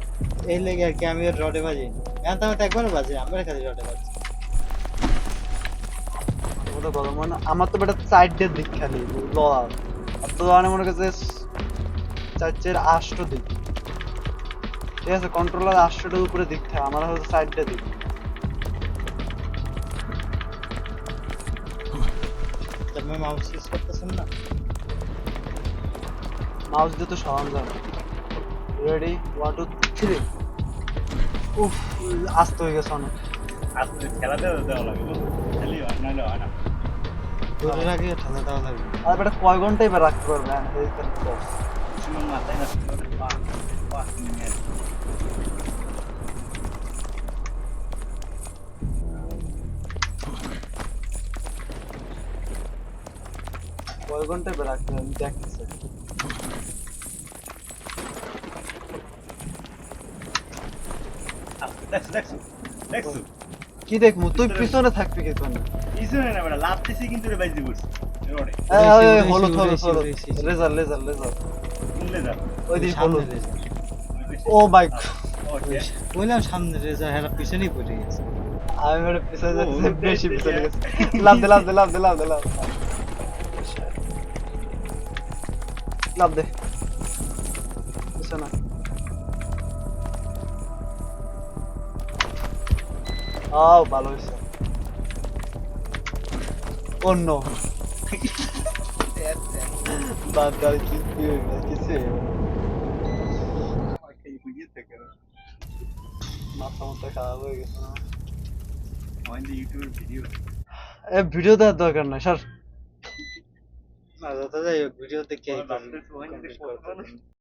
এই লেগে আর কি আমি আর রডে বাজি এখন তো আমার তো একবার বাজে আমরা খালি রডে বাজি ও তো গরম মানে আমার তো বেটা সাইড দিয়ে দিক খালি লড়ার আর তো মানে মনে করছে চার্চের আষ্ট দিক ঠিক আছে কন্ট্রোলার আষ্টটার উপরে দিক থাকে আমার হয়তো সাইড দিয়ে দিক তুমি মাউস ইউজ করতেছেন না মাউস দিয়ে তো সরঞ্জাম রেডি 1 2 3 উফ আস্তে হয়ে গেছে অনেক আজকে খেলাতে দেওয়া লাগে খালি হয় নাহলে হয় না দূরের আগে ঠান্ডা দেওয়া লাগবে আর বেটা কয় ঘন্টা এবার রাখতে পারবে হ্যাঁ এইখানে তো সুমন মাথায় না সুমন পাঁচ মিনিট কয় ঘন্টা এবার রাখতে হবে আমি দেখতেছি দেখছো দেখছো দেখছো কি দেখমু তুই পিছনে থাকবি কি জন্য পিছনে না বেটা লাভ দিছি কিন্তু রে বাইজি বলছি রোডে হলুদ উড়েছি, হলুদ উড়েছি। লেজার শুনলে যা ওই দিক সামনে হলুদ রেজার ও মাই ওকে বললাম সামনে রেজার হেরা পিছনেই পড়ে গেছে আমি মানে পিছনে যাচ্ছি বেশি পিছনে গেছি লাভ দে লাভ দে লাভ দে লাভ দে লাভ লাভ দে পিছনে ভালো হয়েছে অন্য বাদ আর কিছু মাথা মাথা খারাপ হয়ে গেছে না আমাদের ইউটিউবের ভিডিও ভিডিও দেওয়ার দরকার নাই স্যার না দাদা যাই হোক ভিডিও দেখে ভাবতেছি ওখানে